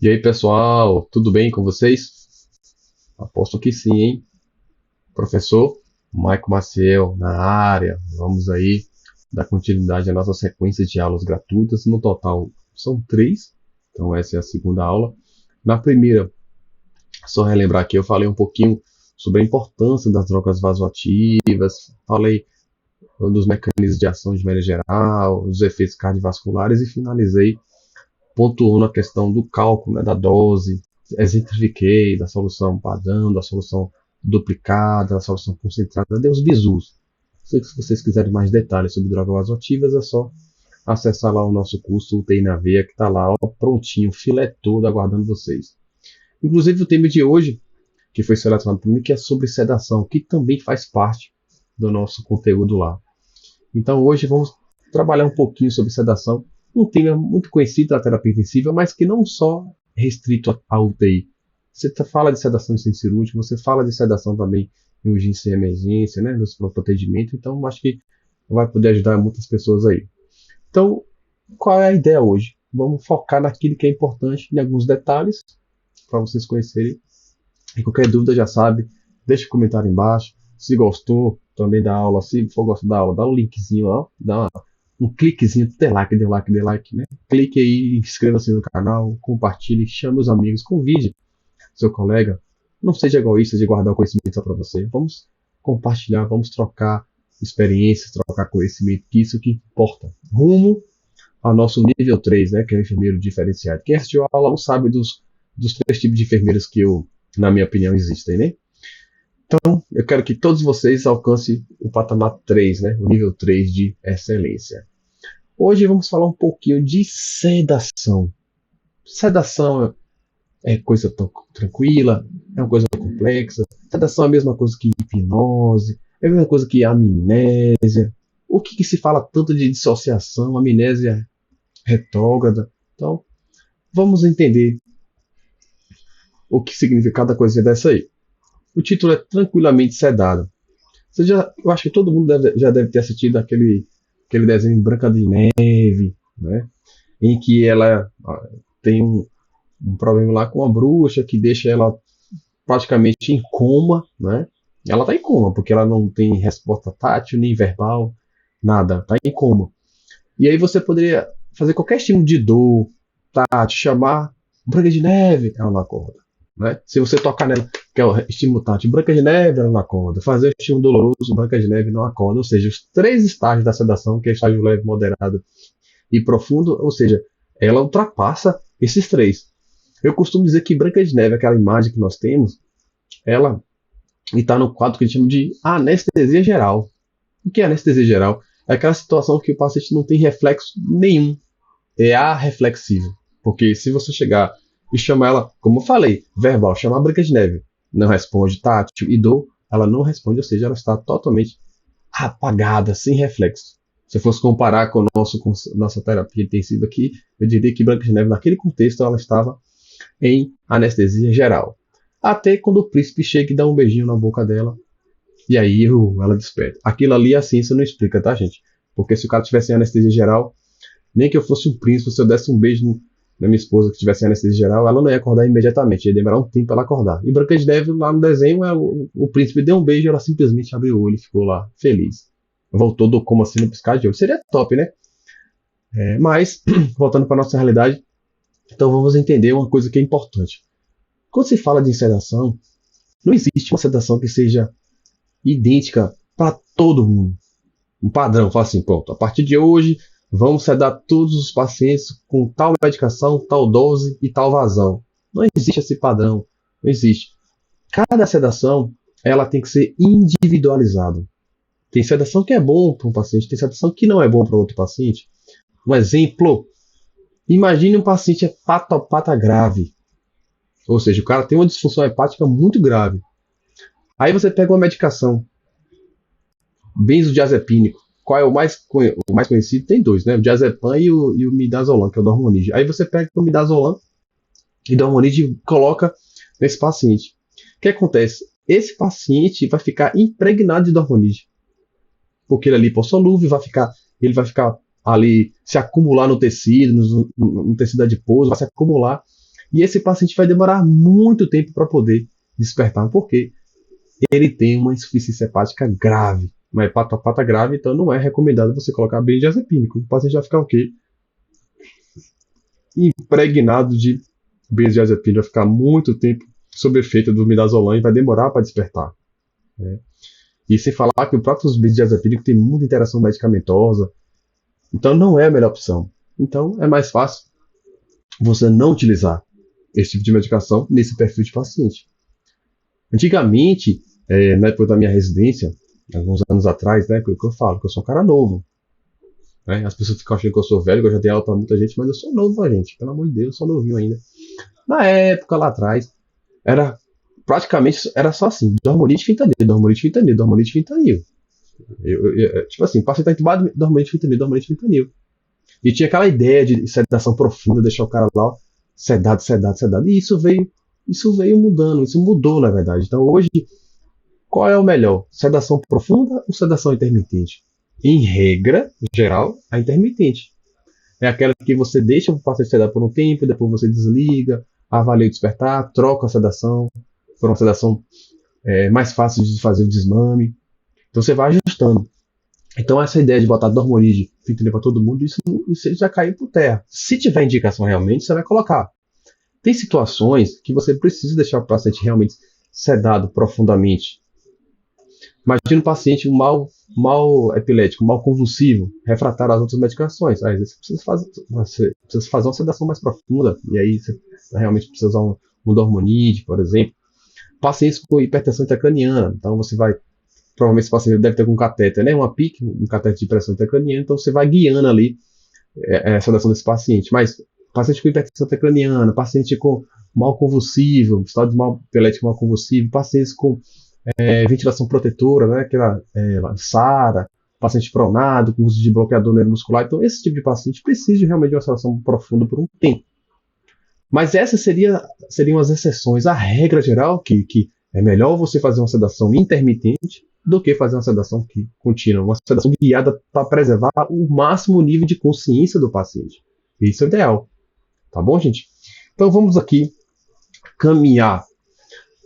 E aí, pessoal, tudo bem com vocês? Aposto que sim, hein? Professor Maico Maciel na área. Vamos aí dar continuidade à nossa sequência de aulas gratuitas. No total, são três. Então, essa é a segunda aula. Na primeira, só relembrar que eu falei um pouquinho sobre a importância das drogas vasoativas, falei dos mecanismos de ação de maneira geral, dos efeitos cardiovasculares e finalizei pontuando a questão do cálculo, né, da dose, exemplifiquei da solução padrão, da solução duplicada, da solução concentrada, dei os bizus. Se vocês quiserem mais detalhes sobre drogas vasoativas, é só acessar lá o nosso curso UTI na Veia, que está lá ó, prontinho, filé todo, aguardando vocês. Inclusive o tema de hoje, que foi selecionado por mim, que é sobre sedação, que também faz parte do nosso conteúdo lá. Então hoje vamos trabalhar um pouquinho sobre sedação, um tema muito conhecido da terapia intensiva, mas que não só é restrito à UTI. Você fala de sedação em centro cirúrgico, você fala de sedação também em urgência e emergência, né, nos pronto atendimento, então acho que vai poder ajudar muitas pessoas aí. Então, qual é a ideia hoje? Vamos focar naquilo que é importante, em alguns detalhes, para vocês conhecerem. E qualquer dúvida já sabe, deixa o comentário embaixo. Se gostou também da aula, se for gostar da aula, dá um linkzinho, ó, dá um cliquezinho, dê like, né? Clique aí, inscreva-se no canal, compartilhe, chame os amigos, convide seu colega. Não seja egoísta de guardar o conhecimento só para você. Vamos compartilhar, vamos trocar experiências, trocar conhecimento, que isso que importa. Rumo ao nosso nível 3, né, que é o enfermeiro diferenciado. Quem assistiu a aula não sabe dos três tipos de enfermeiros que na minha opinião, existem, né? Então, eu quero que todos vocês alcancem o patamar 3, né? O nível 3 de excelência. Hoje vamos falar um pouquinho de sedação. Sedação é coisa tão tranquila, é uma coisa complexa. Sedação é a mesma coisa que hipnose, é a mesma coisa que amnésia. O que se fala tanto de dissociação, amnésia retrógrada? Então, vamos entender o que significa cada coisinha dessa aí. O título é Tranquilamente Sedado. Eu acho que todo mundo já deve ter assistido aquele desenho Branca de Neve, né? Em que ela tem um problema lá com a bruxa que deixa ela praticamente em coma, né? Ela está em coma, porque ela não tem resposta tátil nem verbal, nada, está em coma. E aí você poderia fazer qualquer estímulo de dor, tátil, chamar Branca de Neve, ela não acorda. Né? Se você tocar nela, que é o estímulo tátil, Branca de Neve, ela não acorda. Fazer o estímulo doloroso, Branca de Neve não acorda. Ou seja, os três estágios da sedação, que é estágio leve, moderado e profundo, ou seja, ela ultrapassa esses três. Eu costumo dizer que Branca de Neve, aquela imagem que nós temos, ela está no quadro que a gente chama de anestesia geral. O que é anestesia geral? É aquela situação que o paciente não tem reflexo nenhum. É arreflexivo. Porque se você chegar e chamar ela, como eu falei, verbal, chamar a Branca de Neve, não responde, tátil e dor, ela não responde, ou seja, ela está totalmente apagada, sem reflexo. Se eu fosse comparar com nossa terapia intensiva aqui, eu diria que Branca de Neve, naquele contexto, ela estava em anestesia geral. Até quando o príncipe chega e dá um beijinho na boca dela, e aí ela desperta. Aquilo ali a ciência não explica, tá, gente? Porque se o cara tivesse em anestesia geral, nem que eu fosse um príncipe, se eu desse um beijo na minha esposa que tivesse anestesia geral, ela não ia acordar imediatamente, ia demorar um tempo para ela acordar. E Branca de Neve, lá no desenho, o príncipe deu um beijo e ela simplesmente abriu o olho e ficou lá, feliz. Voltou do coma assim no piscar de olho. Seria top, né? Mas, voltando para nossa realidade, então vamos entender uma coisa que é importante. Quando se fala de sedação, não existe uma sedação que seja idêntica para todo mundo. Um padrão, fala assim, pronto, a partir de hoje vamos sedar todos os pacientes com tal medicação, tal dose e tal vazão. Não existe esse padrão, não existe. Cada sedação, ela tem que ser individualizada. Tem sedação que é bom para um paciente, tem sedação que não é bom para outro paciente. Um exemplo, imagine um paciente hepatopata grave. Ou seja, o cara tem uma disfunção hepática muito grave. Aí você pega uma medicação, benzodiazepínico. Qual é o mais conhecido? Tem dois, né? O diazepam e o midazolam, que é o dormonide. Aí você pega o midazolam e dormonide e coloca nesse paciente. O que acontece? Esse paciente vai ficar impregnado de dormonide. Porque ele é lipossolúvel, ele vai ficar ali, se acumular no tecido, no tecido adiposo, vai se acumular. E esse paciente vai demorar muito tempo para poder despertar. Por quê? Ele tem uma insuficiência hepática grave. Uma hepatopata grave, então não é recomendado você colocar benzodiazepínico. O paciente vai ficar o quê? Impregnado de benzodiazepina, vai ficar muito tempo sob efeito do midazolam e vai demorar para despertar. Né? E sem falar que o próprio benzodiazepínico tem muita interação medicamentosa, então não é a melhor opção. Então é mais fácil você não utilizar esse tipo de medicação nesse perfil de paciente. Antigamente, na época da minha residência, alguns anos atrás, né, que eu falo, que eu sou um cara novo. Né? As pessoas ficam achando que eu sou velho, que eu já dei aula para muita gente, mas eu sou novo, gente. Pelo amor de Deus, eu sou novinho ainda. Na época, lá atrás, era praticamente era só assim, dormonite, fentanil, dormonite, fentanil, dormonite, fentanil. Tipo assim, paciente tá entubado, dormonite, fentanil, dormonite, fentanil. E tinha aquela ideia de sedação profunda, deixar o cara lá sedado, sedado, sedado. E isso veio mudando, isso mudou, na verdade. Então hoje, qual é o melhor? Sedação profunda ou sedação intermitente? Em regra geral, a intermitente. É aquela que você deixa o paciente sedar por um tempo, depois você desliga, avalia o despertar, troca a sedação, por uma sedação mais fácil de fazer o desmame. Então você vai ajustando. Então essa ideia de botar dormonide, fentanil para todo mundo, isso já caiu por terra. Se tiver indicação realmente, você vai colocar. Tem situações que você precisa deixar o paciente realmente sedado profundamente. Imagina um paciente mal epilético, mal convulsivo, refratário às outras medicações. Aí você precisa fazer uma sedação mais profunda, e aí você realmente precisa usar um dormonide, por exemplo. Pacientes com hipertensão intracraniana, então você vai, provavelmente esse paciente deve ter um catéter, né? Uma PIC, um catéter de pressão intracraniana, então você vai guiando ali a sedação desse paciente. Mas paciente com hipertensão intracraniana, paciente com mal convulsivo, estado de mal epilético mal convulsivo, pacientes com ventilação protetora, né, aquela SARA, paciente pronado, com uso de bloqueador neuromuscular. Então, esse tipo de paciente precisa realmente de uma sedação profunda por um tempo. Mas essas seriam as exceções. A regra geral que é melhor você fazer uma sedação intermitente do que fazer uma sedação contínua, uma sedação guiada para preservar o máximo nível de consciência do paciente. Isso é ideal. Tá bom, gente? Então, vamos aqui caminhar.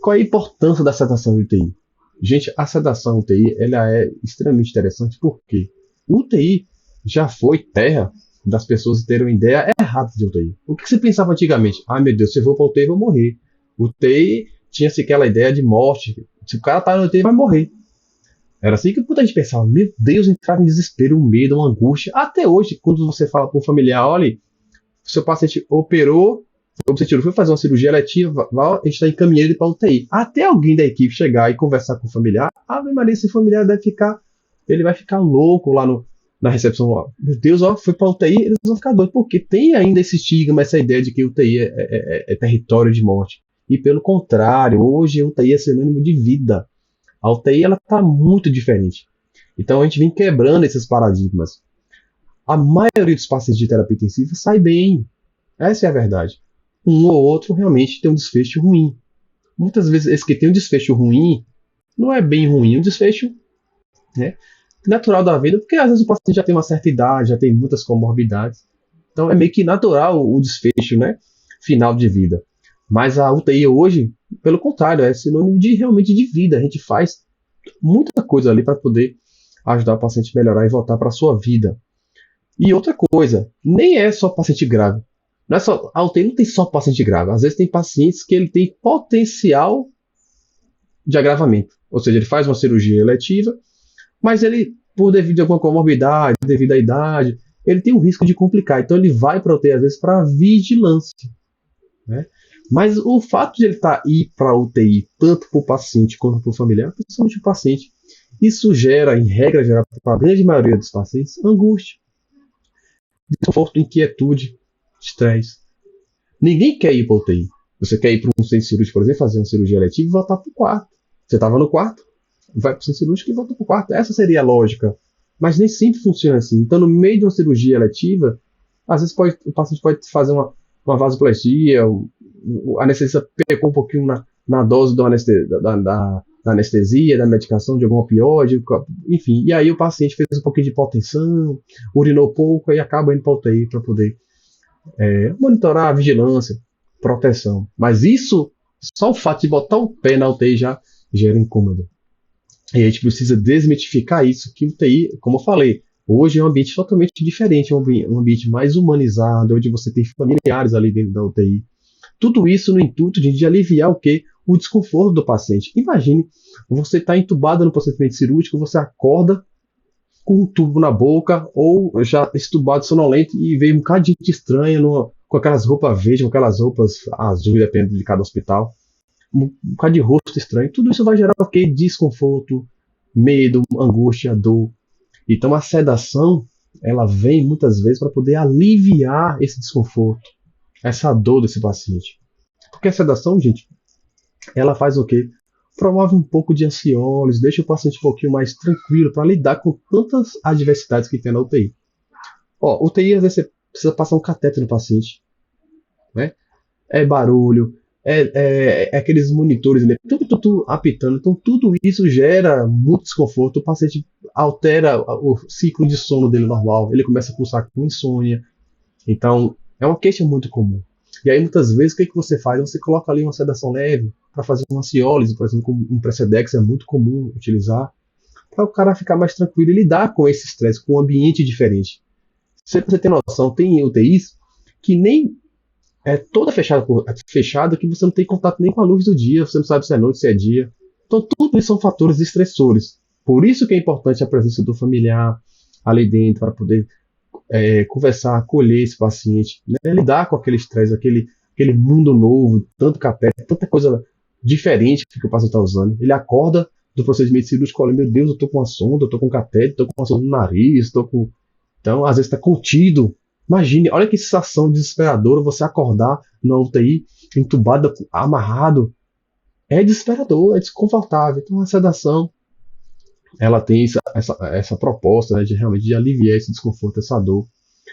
Qual é a importância da sedação UTI? Gente, a sedação UTI ela é extremamente interessante porque o UTI já foi terra das pessoas terem uma ideia errada de UTI. O que se pensava antigamente? Ah, meu Deus, se eu vou para UTI, eu vou morrer. UTI tinha-se aquela ideia de morte. Se o cara tá no UTI, vai morrer. Era assim que muita gente pensava. Meu Deus, entrava em desespero, um medo, uma angústia. Até hoje, quando você fala para um familiar, olha, seu paciente operou, foi fazer uma cirurgia eletiva, a gente está encaminhando ele para UTI. Até alguém da equipe chegar e conversar com o familiar, Ave Maria, esse familiar ele vai ficar louco lá na recepção. Ó. Meu Deus, ó, foi para UTI, eles vão ficar doidos, porque tem ainda esse estigma, essa ideia de que UTI é território de morte. E pelo contrário, hoje a UTI é sinônimo de vida. A UTI ela está muito diferente. Então a gente vem quebrando esses paradigmas. A maioria dos pacientes de terapia intensiva sai bem. Essa é a verdade. Um ou outro realmente tem um desfecho ruim. Muitas vezes esse que tem um desfecho ruim não é bem ruim, um desfecho natural da vida, porque às vezes o paciente já tem uma certa idade, já tem muitas comorbidades. Então é meio que natural o desfecho final de vida. Mas a UTI hoje, pelo contrário, é sinônimo de realmente de vida. A gente faz muita coisa ali para poder ajudar o paciente a melhorar e voltar para a sua vida. E outra coisa, nem é só paciente grave. Não é só, a UTI não tem só paciente grave. Às vezes tem pacientes que ele tem potencial de agravamento. Ou seja, ele faz uma cirurgia eletiva, mas ele, por devido a alguma comorbidade, devido à idade, ele tem um risco de complicar. Então ele vai para a UTI, às vezes, para vigilância. Né? Mas o fato de ele ir para a UTI, tanto para o paciente quanto para o familiar, principalmente o paciente, isso gera, em regra geral, para a grande maioria dos pacientes, angústia, desconforto, inquietude, estresse. Ninguém quer ir para a UTI. Você quer ir para um centro cirúrgico, por exemplo, fazer uma cirurgia eletiva e voltar para o quarto. Você estava no quarto, vai para o centro cirúrgico e volta para o quarto. Essa seria a lógica. Mas nem sempre funciona assim. Então, no meio de uma cirurgia eletiva, às vezes o paciente pode fazer uma vasoplastia, a anestesista pecou um pouquinho na dose da anestesia, da medicação, de algum opioide, enfim. E aí o paciente fez um pouquinho de hipotensão, urinou pouco e acaba indo para a UTI para poder monitorar a vigilância. proteção. Mas isso, só o fato de botar o pé na UTI já gera incômodo. E a gente precisa desmitificar isso, que o UTI, como eu falei, hoje é um ambiente totalmente diferente, um ambiente mais humanizado, onde você tem familiares ali dentro da UTI. Tudo isso no intuito de aliviar o quê? O desconforto do paciente. Imagine, você está entubado no procedimento cirúrgico, você acorda com um tubo na boca, ou já estubado sonolento, e veio um bocado de gente estranha com aquelas roupas verdes, com aquelas roupas azuis, dependendo de cada hospital. Um bocado de rosto estranho. Tudo isso vai gerar o quê? Desconforto, medo, angústia, dor. Então a sedação, ela vem muitas vezes para poder aliviar esse desconforto, essa dor desse paciente. Porque a sedação, gente, ela faz o quê? Promove um pouco de ansiólise, deixa o paciente um pouquinho mais tranquilo para lidar com tantas adversidades que tem na UTI. Ó, UTI, às vezes você precisa passar um cateter no paciente, né? É barulho, é aqueles monitores, né? Tudo apitando. Então, tudo isso gera muito desconforto. O paciente altera o ciclo de sono dele normal. Ele começa a pulsar com insônia. Então, é uma queixa muito comum. E aí, muitas vezes, o que você faz? Você coloca ali uma sedação leve para fazer uma ansiólise, por exemplo, um Precedex é muito comum utilizar, para o cara ficar mais tranquilo e lidar com esse estresse, com um ambiente diferente. Você ter noção, tem UTIs que nem é toda fechada, que você não tem contato nem com a luz do dia, você não sabe se é noite, se é dia. Então, tudo isso são fatores estressores. Por isso que é importante a presença do familiar ali dentro, para poder conversar, acolher esse paciente, né? Lidar com aquele estresse, aquele mundo novo, tanto catéter, tanta coisa diferente que o paciente está usando. Ele acorda do procedimento cirúrgico, olha, meu Deus, eu estou com uma sonda, eu estou com um catéter, estou com uma sonda no nariz, estou com... Então, às vezes está contido. Imagine, olha que sensação desesperadora você acordar na UTI, entubado, amarrado. É desesperador, é desconfortável. Então, a sedação, ela tem essa proposta, né, de realmente de aliviar esse desconforto, essa dor.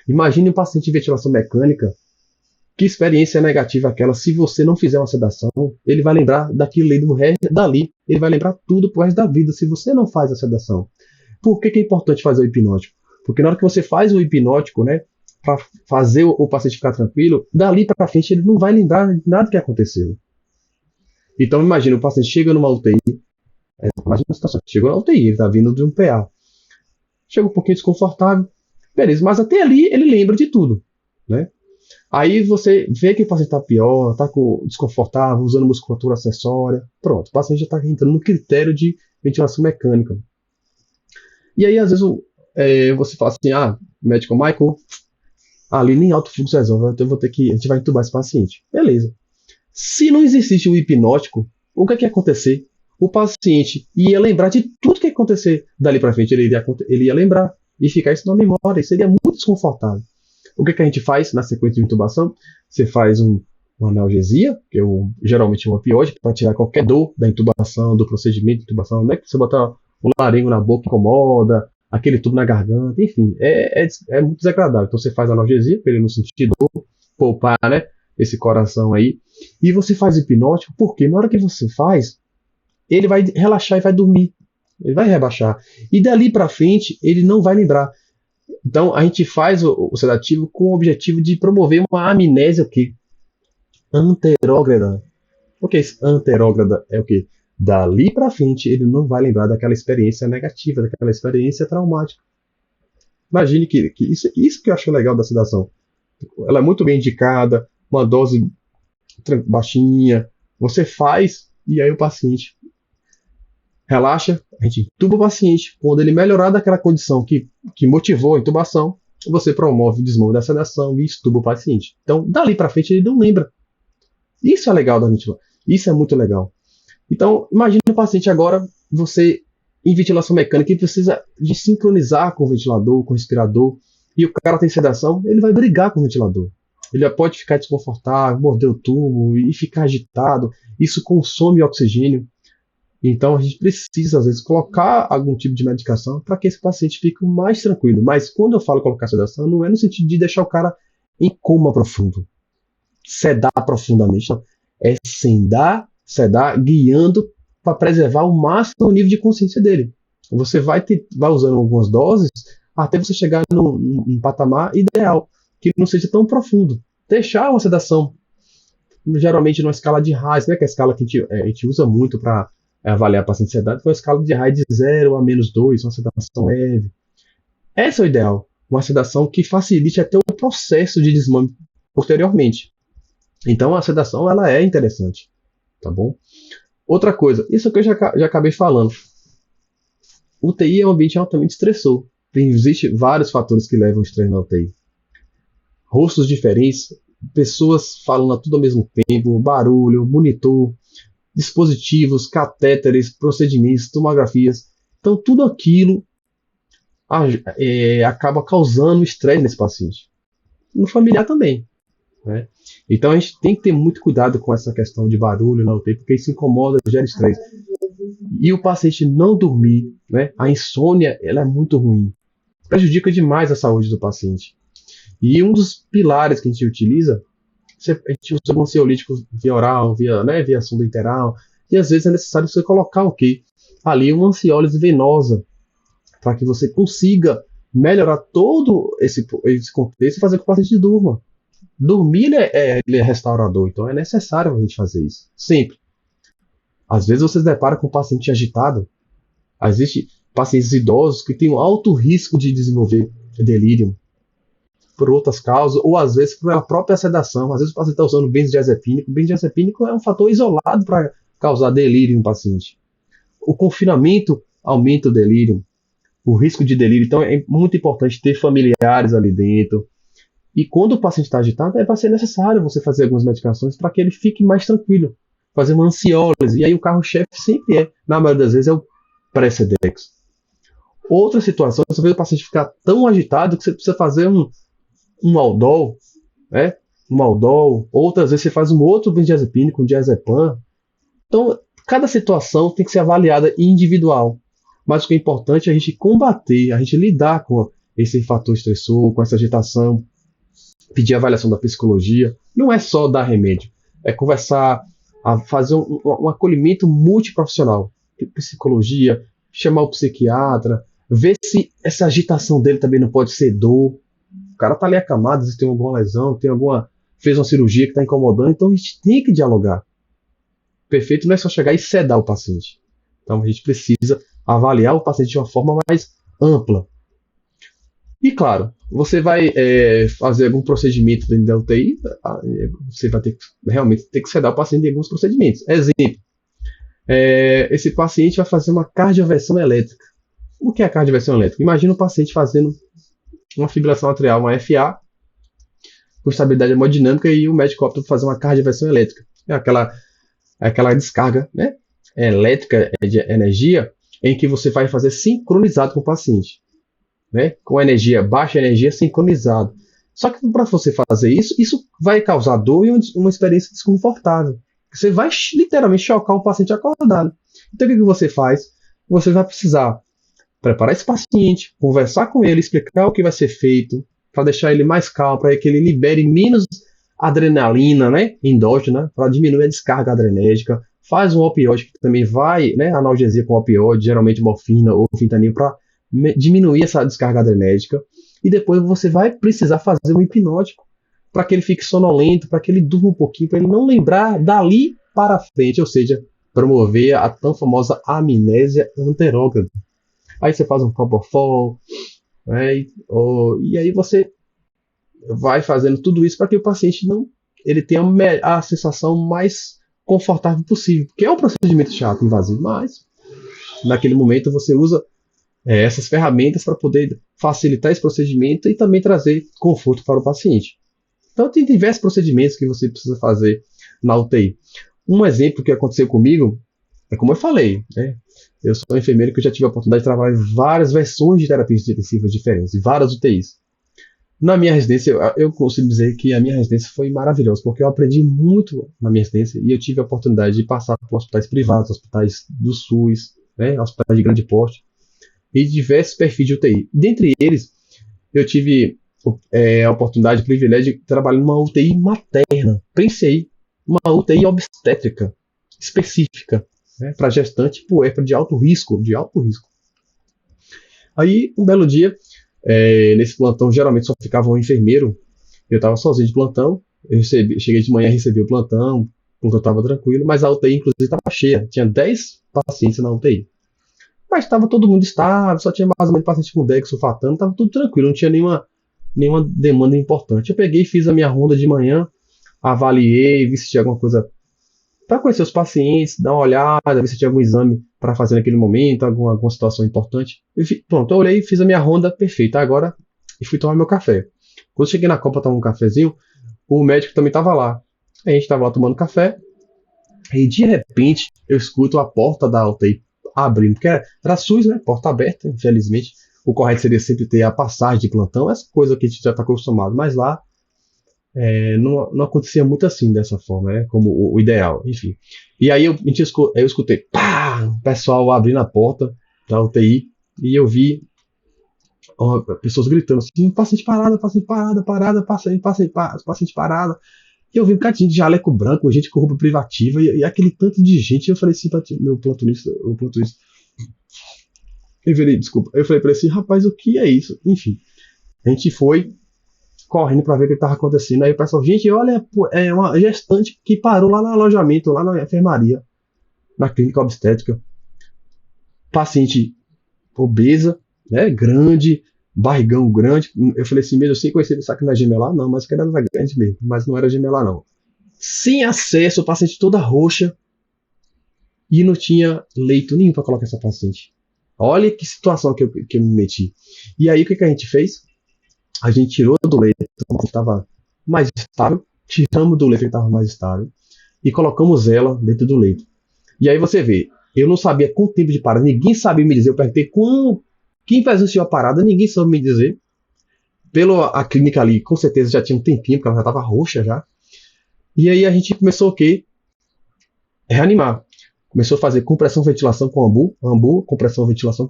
Imagine um paciente de ventilação mecânica, que experiência negativa aquela. Se você não fizer uma sedação, ele vai lembrar daquilo ali, do resto dali. Ele vai lembrar tudo pro resto da vida, se você não faz a sedação. Por que é importante fazer o hipnótico? Porque na hora que você faz o hipnótico, né, para fazer o paciente ficar tranquilo, dali para frente ele não vai lembrar de nada que aconteceu. Então imagina, o paciente chega numa UTI, imagina a situação, chegou na UTI, ele está vindo de um PA. Chega um pouquinho desconfortável, beleza, mas até ali ele lembra de tudo, né? Aí você vê que o paciente está pior, está desconfortável, usando musculatura acessória, pronto, o paciente já está entrando no critério de ventilação mecânica. E aí às vezes você fala assim, médico Michael, ali nem alto fluxo resolve, então a gente vai entubar esse paciente. Beleza. Se não existisse o hipnótico, o que ia acontecer? O paciente ia lembrar de tudo que ia acontecer dali para frente, ele ia lembrar e ficar isso na memória, e seria muito desconfortável. O que a gente faz na sequência de intubação? Você faz uma analgesia, que é geralmente um opioide, para tirar qualquer dor da intubação, do procedimento de intubação. Não é que você botar um laringo na boca incomoda, aquele tubo na garganta, enfim, é muito desagradável. Então você faz analgesia, para ele não sentir dor, poupar, né, esse coração aí. E você faz hipnótico, porque na hora que você faz, ele vai relaxar e vai dormir. Ele vai rebaixar. E dali para frente, ele não vai lembrar. Então a gente faz o sedativo com o objetivo de promover uma amnésia, o quê? Anterógrada. O que é isso? Anterógrada é o quê? Dali para frente ele não vai lembrar daquela experiência negativa, daquela experiência traumática. Imagine que isso que eu acho legal da sedação. Ela é muito bem indicada, uma dose baixinha. Você faz e aí o paciente relaxa, a gente intuba o paciente. Quando ele melhorar daquela condição que motivou a intubação, você promove o desmame da sedação e estuba o paciente. Então, dali para frente ele não lembra. Isso é legal da ventilação. Isso é muito legal. Então, imagine o paciente agora, você em ventilação mecânica, que precisa de sincronizar com o ventilador, com o respirador, e o cara tem sedação, ele vai brigar com o ventilador. Ele pode ficar desconfortável, morder o tubo e ficar agitado. Isso consome oxigênio. Então, a gente precisa, às vezes, colocar algum tipo de medicação para que esse paciente fique mais tranquilo. Mas quando eu falo colocar sedação, não é no sentido de deixar o cara em coma profundo, sedar profundamente. Não. É sedar, guiando para preservar o máximo o nível de consciência dele. Você vai usando algumas doses até você chegar num patamar ideal, que não seja tão profundo. Deixar uma sedação geralmente numa escala de Reis, né, que é a escala que a gente usa muito para avaliar a paciente de ansiedade, que é uma escala de Reis de 0 a -2, uma sedação leve. Essa é o ideal, uma sedação que facilite até o processo de desmame posteriormente. Então a sedação ela é interessante, tá bom? Outra coisa, isso que eu já acabei falando. UTI é um ambiente altamente estressor. Existem vários fatores que levam ao estresse na UTI. Rostos diferentes, pessoas falando tudo ao mesmo tempo, barulho, monitor, dispositivos, catéteres, procedimentos, tomografias. Então tudo aquilo acaba causando estresse nesse paciente. No familiar também. Né? Então a gente tem que ter muito cuidado com essa questão de barulho na UTI, porque isso incomoda, gera estresse. E o paciente não dormir, né? A insônia ela é muito ruim, prejudica demais a saúde do paciente. E um dos pilares que a gente utiliza, a gente usa um ansiolítico via oral, via sonda interal, e às vezes é necessário você colocar o quê? Ali uma ansiólise venosa, para que você consiga melhorar todo esse contexto e fazer com que o paciente durma. Dormir ele é restaurador, então é necessário a gente fazer isso, sempre. Às vezes você se depara com um paciente agitado. Existem pacientes idosos que têm um alto risco de desenvolver delírio por outras causas, ou às vezes pela própria sedação. Às vezes o paciente está usando benzodiazepínico. O benzodiazepínico é um fator isolado para causar delírio no paciente. O confinamento aumenta o delírio, o risco de delírio. Então é muito importante ter familiares ali dentro. E quando o paciente está agitado, vai ser necessário você fazer algumas medicações para que ele fique mais tranquilo. Fazer uma ansiólise. E aí o carro-chefe sempre na maioria das vezes, é o pré-Sedex. Outra situação, você vê o paciente ficar tão agitado que você precisa fazer um Aldol, né? Um Aldol. Outras vezes você faz um outro benzodiazepínico, um diazepam. Então, cada situação tem que ser avaliada individual. Mas o que é importante é a gente combater, a gente lidar com esse fator estressor, com essa agitação, pedir avaliação da psicologia. Não é só dar remédio, é conversar, fazer um acolhimento multiprofissional. Psicologia, chamar o psiquiatra, ver se essa agitação dele também não pode ser dor. O cara tá ali acamado, às vezes tem alguma lesão, fez uma cirurgia que está incomodando, então a gente tem que dialogar. Perfeito não é só chegar e sedar o paciente. Então a gente precisa avaliar o paciente de uma forma mais ampla. E claro, você vai fazer algum procedimento dentro da UTI, você vai realmente ter que sedar o paciente em alguns procedimentos. Exemplo, esse paciente vai fazer uma cardioversão elétrica. O que é a cardioversão elétrica? Imagina o paciente fazendo uma fibrilação atrial, uma FA, com estabilidade hemodinâmica, e o médico opta por fazer uma cardioversão elétrica. É aquela descarga, né, elétrica de energia em que você vai fazer sincronizado com o paciente. Né, com baixa energia sincronizado. Só que para você fazer isso vai causar dor e uma experiência desconfortável. Você vai literalmente chocar um paciente acordado. Então o que você faz? Você vai precisar preparar esse paciente, conversar com ele, explicar o que vai ser feito, para deixar ele mais calmo, para que ele libere menos adrenalina, né, endógena, para diminuir a descarga adrenérgica. Faz um opioide que também vai, né, analgesia com opioide, geralmente morfina ou fentanil, para diminuir essa descarga adrenérgica. E depois você vai precisar fazer um hipnótico para que ele fique sonolento, para que ele durma um pouquinho, para ele não lembrar dali para frente, ou seja, promover a tão famosa amnésia anterógrada. Aí você faz um propofol, né, e aí você vai fazendo tudo isso para que o paciente ele tenha a sensação mais confortável possível, porque é um procedimento chato, invasivo, mas naquele momento você usa essas ferramentas para poder facilitar esse procedimento e também trazer conforto para o paciente. Então tem diversos procedimentos que você precisa fazer na UTI. Um exemplo que aconteceu comigo é como eu falei, né? Eu sou enfermeiro que já tive a oportunidade de trabalhar em várias versões de terapias intensivas diferentes, em várias UTIs. Na minha residência, eu consigo dizer que a minha residência foi maravilhosa, porque eu aprendi muito na minha residência e eu tive a oportunidade de passar por hospitais privados, hospitais do SUS, né, hospitais de grande porte, e diversos perfis de UTI. Dentre eles, eu tive a oportunidade, o privilégio de trabalhar numa UTI materna, pensei, uma UTI obstétrica específica, né, para gestante puérpera de alto risco, Aí, um belo dia, nesse plantão geralmente só ficava um enfermeiro, eu estava sozinho de plantão, Cheguei de manhã, recebi o plantão estava tranquilo, mas a UTI, inclusive, estava cheia. Tinha 10 pacientes na UTI. Mas estava todo mundo estável, só tinha mais ou menos paciente com Dex sulfatando, estava tudo tranquilo, não tinha nenhuma demanda importante. Eu peguei, fiz a minha ronda de manhã, avaliei, vi se tinha alguma coisa para conhecer os pacientes, dar uma olhada, ver se tinha algum exame para fazer naquele momento, alguma situação importante. Pronto, eu olhei, fiz a minha ronda perfeita. Agora, e fui tomar meu café. Quando eu cheguei na Copa tomar um cafezinho, o médico também estava lá. A gente estava lá tomando café, e de repente eu escuto a porta da UTI abrindo, porque era SUS, né? Porta aberta, infelizmente. O correto seria sempre ter a passagem de plantão, essa coisa que a gente já está acostumado, mas lá não acontecia muito assim, dessa forma, né? Como o ideal, enfim. E aí eu escutei, pá, o pessoal abrindo a porta da UTI e eu vi pessoas gritando assim, paciente parada, paciente parada, parada, paciente parada. E eu vi um bocadinho de jaleco branco, gente com roupa privativa e aquele tanto de gente. Eu falei assim para meu plantonista, desculpa. Eu falei para ele assim, rapaz, o que é isso? Enfim, a gente foi correndo para ver o que estava acontecendo. Aí o pessoal, gente, olha, é uma gestante que parou lá no alojamento, lá na enfermaria, na clínica obstétrica. Paciente obesa, né, grande, barrigão grande. Eu falei assim, mesmo sem conhecer, será que não é gemelar? Não, mas que era grande mesmo, mas não era gemelar não. Sem acesso, o paciente toda roxa e não tinha leito nenhum para colocar essa paciente. Olha que situação que eu me meti. E aí o que a gente fez? A gente tirou do leito que estava mais estável, tiramos do leito que estava mais estável e colocamos ela dentro do leito. E aí você vê, eu não sabia quanto tempo de parada, ninguém sabia me dizer. Eu perguntei quem presenciou a parada, ninguém soube me dizer. A clínica ali, com certeza já tinha um tempinho, porque ela já estava roxa já. E aí a gente começou o quê? Reanimar. Começou a fazer compressão, ventilação com ambu, compressão, ventilação.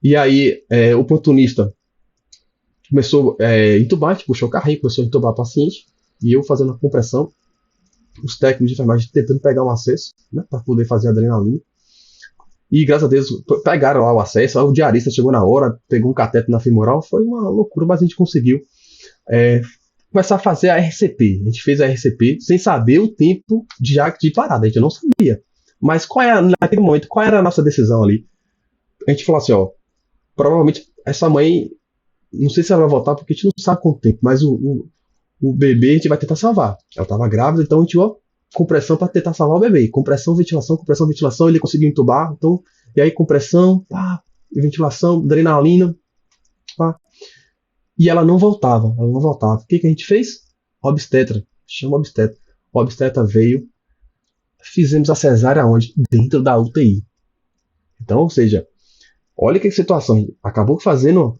E aí o plantonista começou a entubar, a gente puxou o carrinho, começou a entubar o paciente. E eu fazendo a compressão. Os técnicos de enfermagem tentando pegar um acesso, né, para poder fazer adrenalina. E graças a Deus pegaram lá o acesso. Aí o diarista chegou na hora, pegou um cateter na femoral. Foi uma loucura, mas a gente conseguiu começar a fazer a RCP. A gente fez a RCP sem saber o tempo de parada, a gente não sabia. Mas naquele momento, qual era a nossa decisão ali? A gente falou assim, ó, provavelmente essa mãe, não sei se ela vai voltar, porque a gente não sabe quanto tempo, mas o bebê a gente vai tentar salvar. Ela estava grávida, então a gente compressão para tentar salvar o bebê. Compressão, ventilação, ele conseguiu entubar. Então, e aí compressão, pá, ventilação, adrenalina, pá. E ela não voltava. O que a gente fez? Obstetra. Chama obstetra. O obstetra veio, fizemos a cesárea onde? Dentro da UTI. Então, ou seja, olha que situação. Acabou fazendo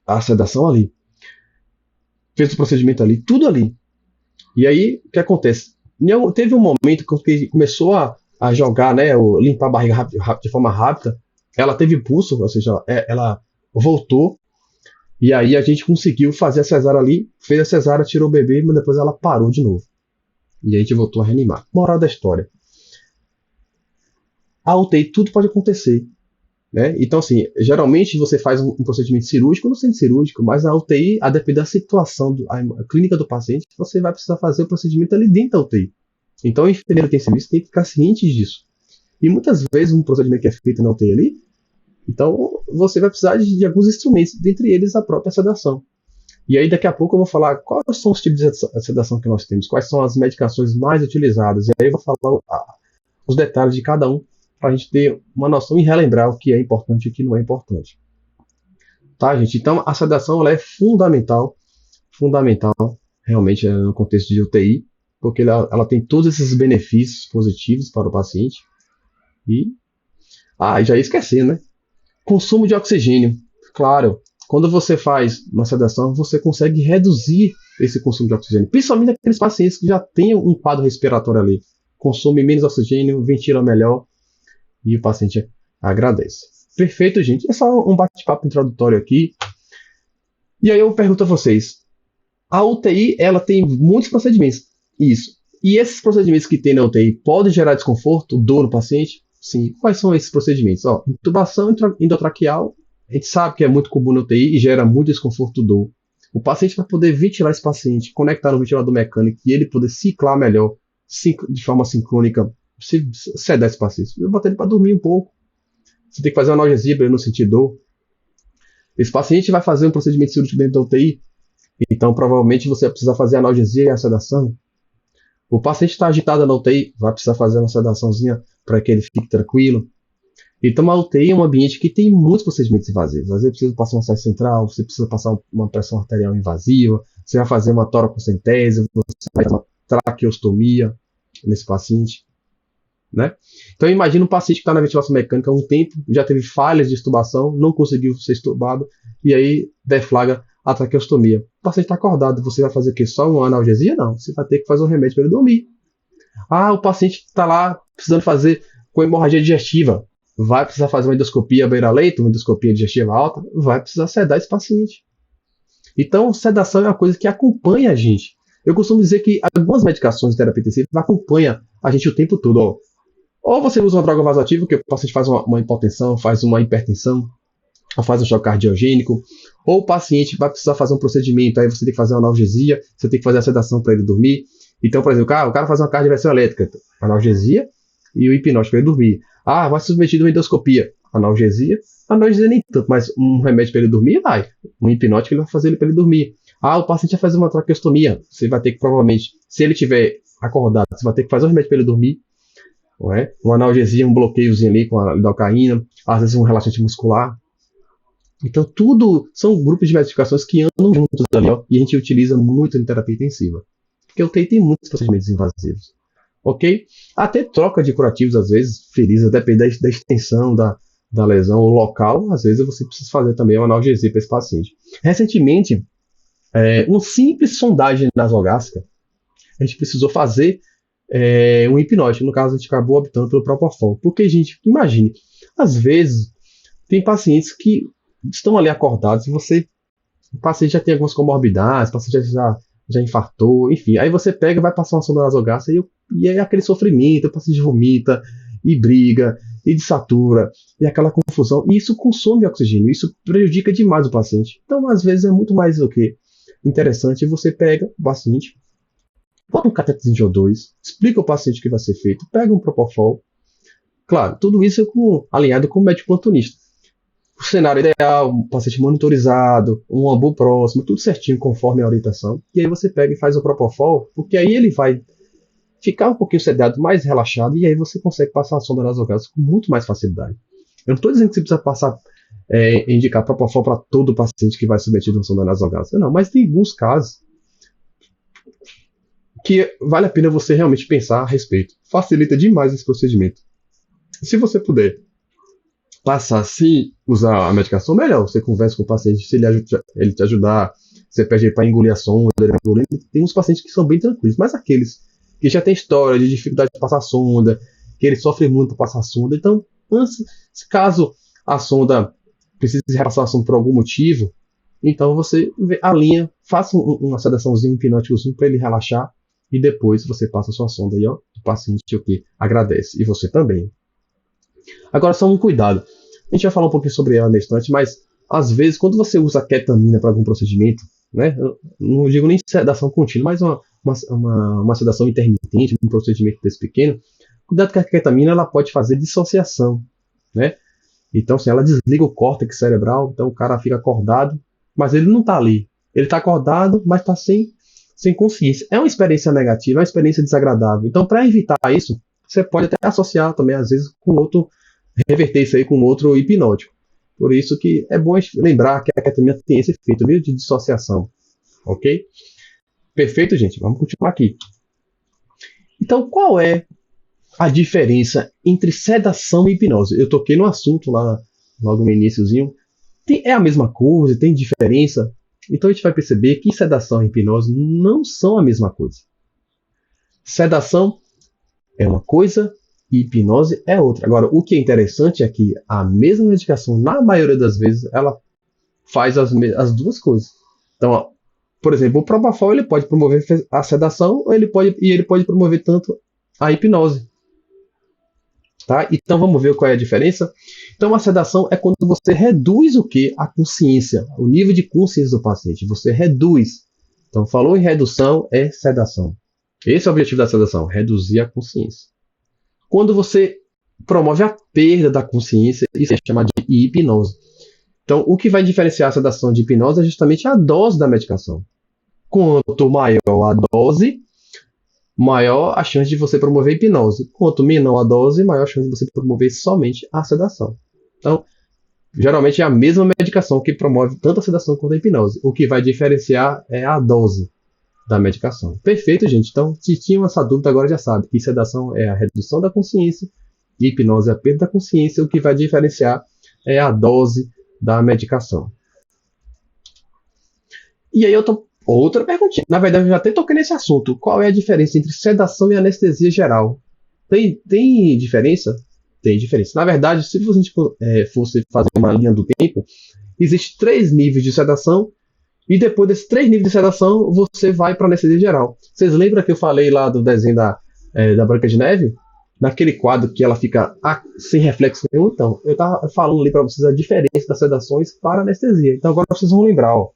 a sedação ali. Fez o procedimento ali, tudo ali. E aí, o que acontece? Teve um momento que começou a jogar, né, limpar a barriga de forma rápida. Ela teve pulso, ou seja, ela voltou. E aí a gente conseguiu fazer a cesárea ali, fez a cesárea, tirou o bebê, mas depois ela parou de novo. E a gente voltou a reanimar. Moral da história. A UTI, tudo pode acontecer. Né? Então, assim, geralmente você faz um procedimento cirúrgico no centro cirúrgico, mas a UTI, a depender da situação, a clínica do paciente, você vai precisar fazer o procedimento ali dentro da UTI. Então, o enfermeiro tem serviço, tem que ficar ciente disso. E muitas vezes um procedimento que é feito na UTI ali, então você vai precisar de alguns instrumentos, dentre eles a própria sedação. E aí daqui a pouco eu vou falar quais são os tipos de sedação que nós temos, quais são as medicações mais utilizadas, e aí eu vou falar os detalhes de cada um, para a gente ter uma noção e relembrar o que é importante e o que não é importante. Tá, gente? Então, a sedação ela é fundamental, realmente, no contexto de UTI, porque ela tem todos esses benefícios positivos para o paciente. E já ia esquecer, né? Consumo de oxigênio. Claro, quando você faz uma sedação, você consegue reduzir esse consumo de oxigênio, principalmente aqueles pacientes que já têm um quadro respiratório ali. Consome menos oxigênio, ventila melhor, e o paciente agradece. Perfeito, gente. É só um bate-papo introdutório aqui. E aí eu pergunto a vocês. A UTI, ela tem muitos procedimentos. Isso. E esses procedimentos que tem na UTI podem gerar desconforto, dor no paciente? Sim. Quais são esses procedimentos? Intubação endotraqueal. A gente sabe que é muito comum na UTI e gera muito desconforto, dor. O paciente vai poder ventilar esse paciente, conectar no ventilador mecânico e ele poder ciclar melhor, de forma sincrônica, sedar esse paciente. Eu botar ele para dormir um pouco. Você tem que fazer uma analgesia para ele não sentir dor. Esse paciente vai fazer um procedimento cirúrgico dentro da UTI, então provavelmente você vai precisar fazer a analgesia e a sedação. O paciente está agitado na UTI, vai precisar fazer uma sedaçãozinha para que ele fique tranquilo. Então a UTI é um ambiente que tem muitos procedimentos invasivos. Às vezes precisa passar uma saída central, você precisa passar uma pressão arterial invasiva, você vai fazer uma toracocentese, você vai fazer uma traqueostomia nesse paciente. Né? Então imagina um paciente que está na ventilação mecânica há um tempo, já teve falhas de extubação, não conseguiu ser extubado, e aí deflagra a traqueostomia. O paciente está acordado, você vai fazer o quê? Só uma analgesia? Não, você vai ter que fazer um remédio para ele dormir. O paciente está lá precisando fazer com hemorragia digestiva, vai precisar fazer uma endoscopia beira-leito, uma endoscopia digestiva alta, vai precisar sedar esse paciente. Então, sedação é uma coisa que acompanha a gente. Eu costumo dizer que algumas medicações de terapia intensiva acompanham a gente o tempo todo. Ou você usa uma droga vasoativa, que o paciente faz uma hipotensão, faz uma hipertensão, ou faz um choque cardiogênico, ou o paciente vai precisar fazer um procedimento, aí você tem que fazer uma analgesia, você tem que fazer a sedação para ele dormir. Então, por exemplo, o cara faz uma cardioversão elétrica, analgesia e o hipnótico para ele dormir. Vai ser submetido a uma endoscopia, analgesia nem tanto, mas um remédio para ele dormir, vai. Um hipnótico ele vai fazer ele para ele dormir. O paciente vai fazer uma traqueostomia, você vai ter que provavelmente, se ele estiver acordado, você vai ter que fazer um remédio para ele dormir. Não é? Uma analgesia, um bloqueiozinho ali com a lidocaína, às vezes um relaxante muscular. Então, tudo são grupos de medicações que andam juntos ali, e a gente utiliza muito em terapia intensiva. Porque o UTI tem muitos procedimentos invasivos. Ok? Até troca de curativos, às vezes, feridas, depende da extensão da lesão, o local, às vezes você precisa fazer também uma analgesia para esse paciente. Recentemente, uma simples sondagem nasogástrica, a gente precisou fazer um hipnótico. No caso, a gente acabou optando pelo Propofol. Porque, gente, imagine, às vezes, tem pacientes que estão ali acordados e o paciente já tem algumas comorbidades, o paciente já infartou, enfim. Aí você pega e vai passar uma sonda nasogástrica e é aquele sofrimento, o paciente vomita e briga e desatura e aquela confusão. E isso consome oxigênio, isso prejudica demais o paciente. Então, às vezes, é muito mais do que interessante você pega o paciente, bota um catetezinho de O2, explica ao paciente o que vai ser feito, pega um Propofol. Claro, tudo isso alinhado com o médico plantonista. O cenário ideal, um paciente monitorizado, um ambu próximo, tudo certinho conforme a orientação. E aí você pega e faz o Propofol, porque aí ele vai ficar um pouquinho sedado, mais relaxado, e aí você consegue passar a sonda nasogástrica com muito mais facilidade. Eu não estou dizendo que você precisa indicar Propofol para todo paciente que vai submetido a uma sonda nasogástrica, não, mas tem alguns casos que vale a pena você realmente pensar a respeito. Facilita demais esse procedimento. Se você puder passar sem usar a medicação, melhor. Você conversa com o paciente, se ele te ajudar, você pede para engolir a sonda, tem uns pacientes que são bem tranquilos, mas aqueles que já tem história de dificuldade de passar a sonda, que ele sofre muito para passar a sonda, então, caso a sonda precise repassar a sonda por algum motivo, então você alinha, faça uma sedaçãozinha, um hipnóticozinho para ele relaxar, e depois você passa a sua sonda aí, o paciente agradece, e você também. Agora, só um cuidado. A gente vai falar um pouquinho sobre ela na instante, mas às vezes, quando você usa ketamina para algum procedimento, né, eu não digo nem sedação contínua, mas uma sedação intermitente, um procedimento desse pequeno, cuidado que a ketamina ela pode fazer dissociação, né? Então, assim, ela desliga o córtex cerebral, então o cara fica acordado, mas ele não está ali. Ele está acordado, mas está sem consciência. É uma experiência negativa, é uma experiência desagradável. Então, para evitar isso, você pode até associar também, às vezes, com outro, reverter isso aí com outro hipnótico. Por isso que é bom lembrar que a ketamina tem esse efeito meio de dissociação. Ok? Perfeito, gente? Vamos continuar aqui. Então, qual é a diferença entre sedação e hipnose? Eu toquei no assunto lá, logo no iniciozinho. É a mesma coisa? Tem diferença? Então, a gente vai perceber que sedação e hipnose não são a mesma coisa. Sedação é uma coisa e hipnose é outra. Agora, o que é interessante é que a mesma medicação, na maioria das vezes, ela faz as duas coisas. Então, por exemplo, o Propofol ele pode promover a sedação ou ele pode promover tanto a hipnose. Tá? Então vamos ver qual é a diferença. Então a sedação é quando você reduz o que? A consciência, o nível de consciência do paciente. Você reduz. Então falou em redução, é sedação. Esse é o objetivo da sedação, reduzir a consciência. Quando você promove a perda da consciência, isso é chamado de hipnose. Então o que vai diferenciar a sedação de hipnose é justamente a dose da medicação. Quanto maior a dose, maior a chance de você promover hipnose. Quanto menor a dose, maior a chance de você promover somente a sedação. Então, geralmente é a mesma medicação que promove tanto a sedação quanto a hipnose. O que vai diferenciar é a dose da medicação. Perfeito, gente. Então, se tinham essa dúvida, agora já sabe que sedação é a redução da consciência e hipnose é a perda da consciência. O que vai diferenciar é a dose da medicação. E aí eu tô outra perguntinha. Na verdade, eu já até toquei nesse assunto. Qual é a diferença entre sedação e anestesia geral? Tem diferença? Tem diferença. Na verdade, se a gente fosse fazer uma linha do tempo, existem 3 níveis de sedação e depois desses 3 níveis de sedação, você vai para a anestesia geral. Vocês lembram que eu falei lá do desenho da Branca de Neve? Naquele quadro que ela fica sem reflexo nenhum? Então, eu estava falando ali para vocês a diferença das sedações para a anestesia. Então, agora vocês vão lembrar, ó.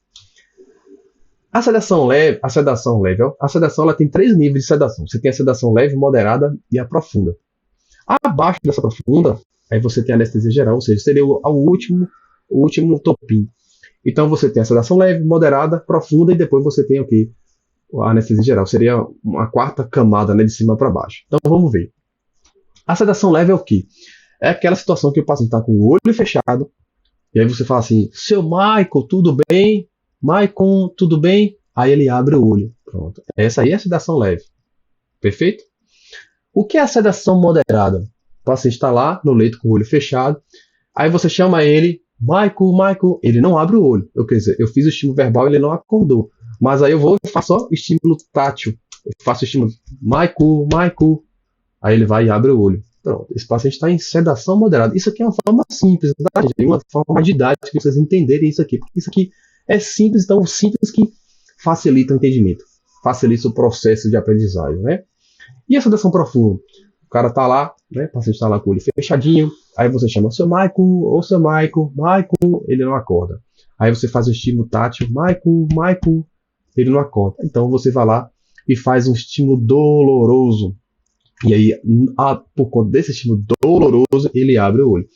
A sedação leve, a sedação ela tem 3 níveis de sedação. Você tem a sedação leve, moderada e a profunda. Abaixo dessa profunda, aí você tem a anestesia geral, ou seja, seria o último topinho. Então você tem a sedação leve, moderada, profunda e depois você tem o que? A anestesia geral. Seria uma 4ª camada, né, de cima para baixo. Então vamos ver. A sedação leve é o que? É aquela situação que o paciente está com o olho fechado e aí você fala assim, seu Michael, tudo bem? Maicon, tudo bem? Aí ele abre o olho. Pronto. Essa aí é a sedação leve. Perfeito? O que é a sedação moderada? O paciente está lá no leito com o olho fechado. Aí você chama ele, Michael, ele não abre o olho. Quer dizer, eu fiz o estímulo verbal e ele não acordou. Mas aí eu vou e faço só estímulo tátil. Eu faço o estímulo, Michael. Aí ele vai e abre o olho. Pronto. Esse paciente está em sedação moderada. Isso aqui é uma forma simples, tá, gente? Uma forma didática para vocês entenderem isso aqui. Porque isso aqui é simples, então simples que facilita o entendimento, facilita o processo de aprendizagem, né? E a sedação profunda? O cara tá lá, né? O paciente está lá com o olho fechadinho, aí você chama seu Michael, ele não acorda. Aí você faz o estímulo tátil, Michael, ele não acorda. Então você vai lá e faz um estímulo doloroso. E aí, por conta desse estímulo doloroso, ele abre o olho.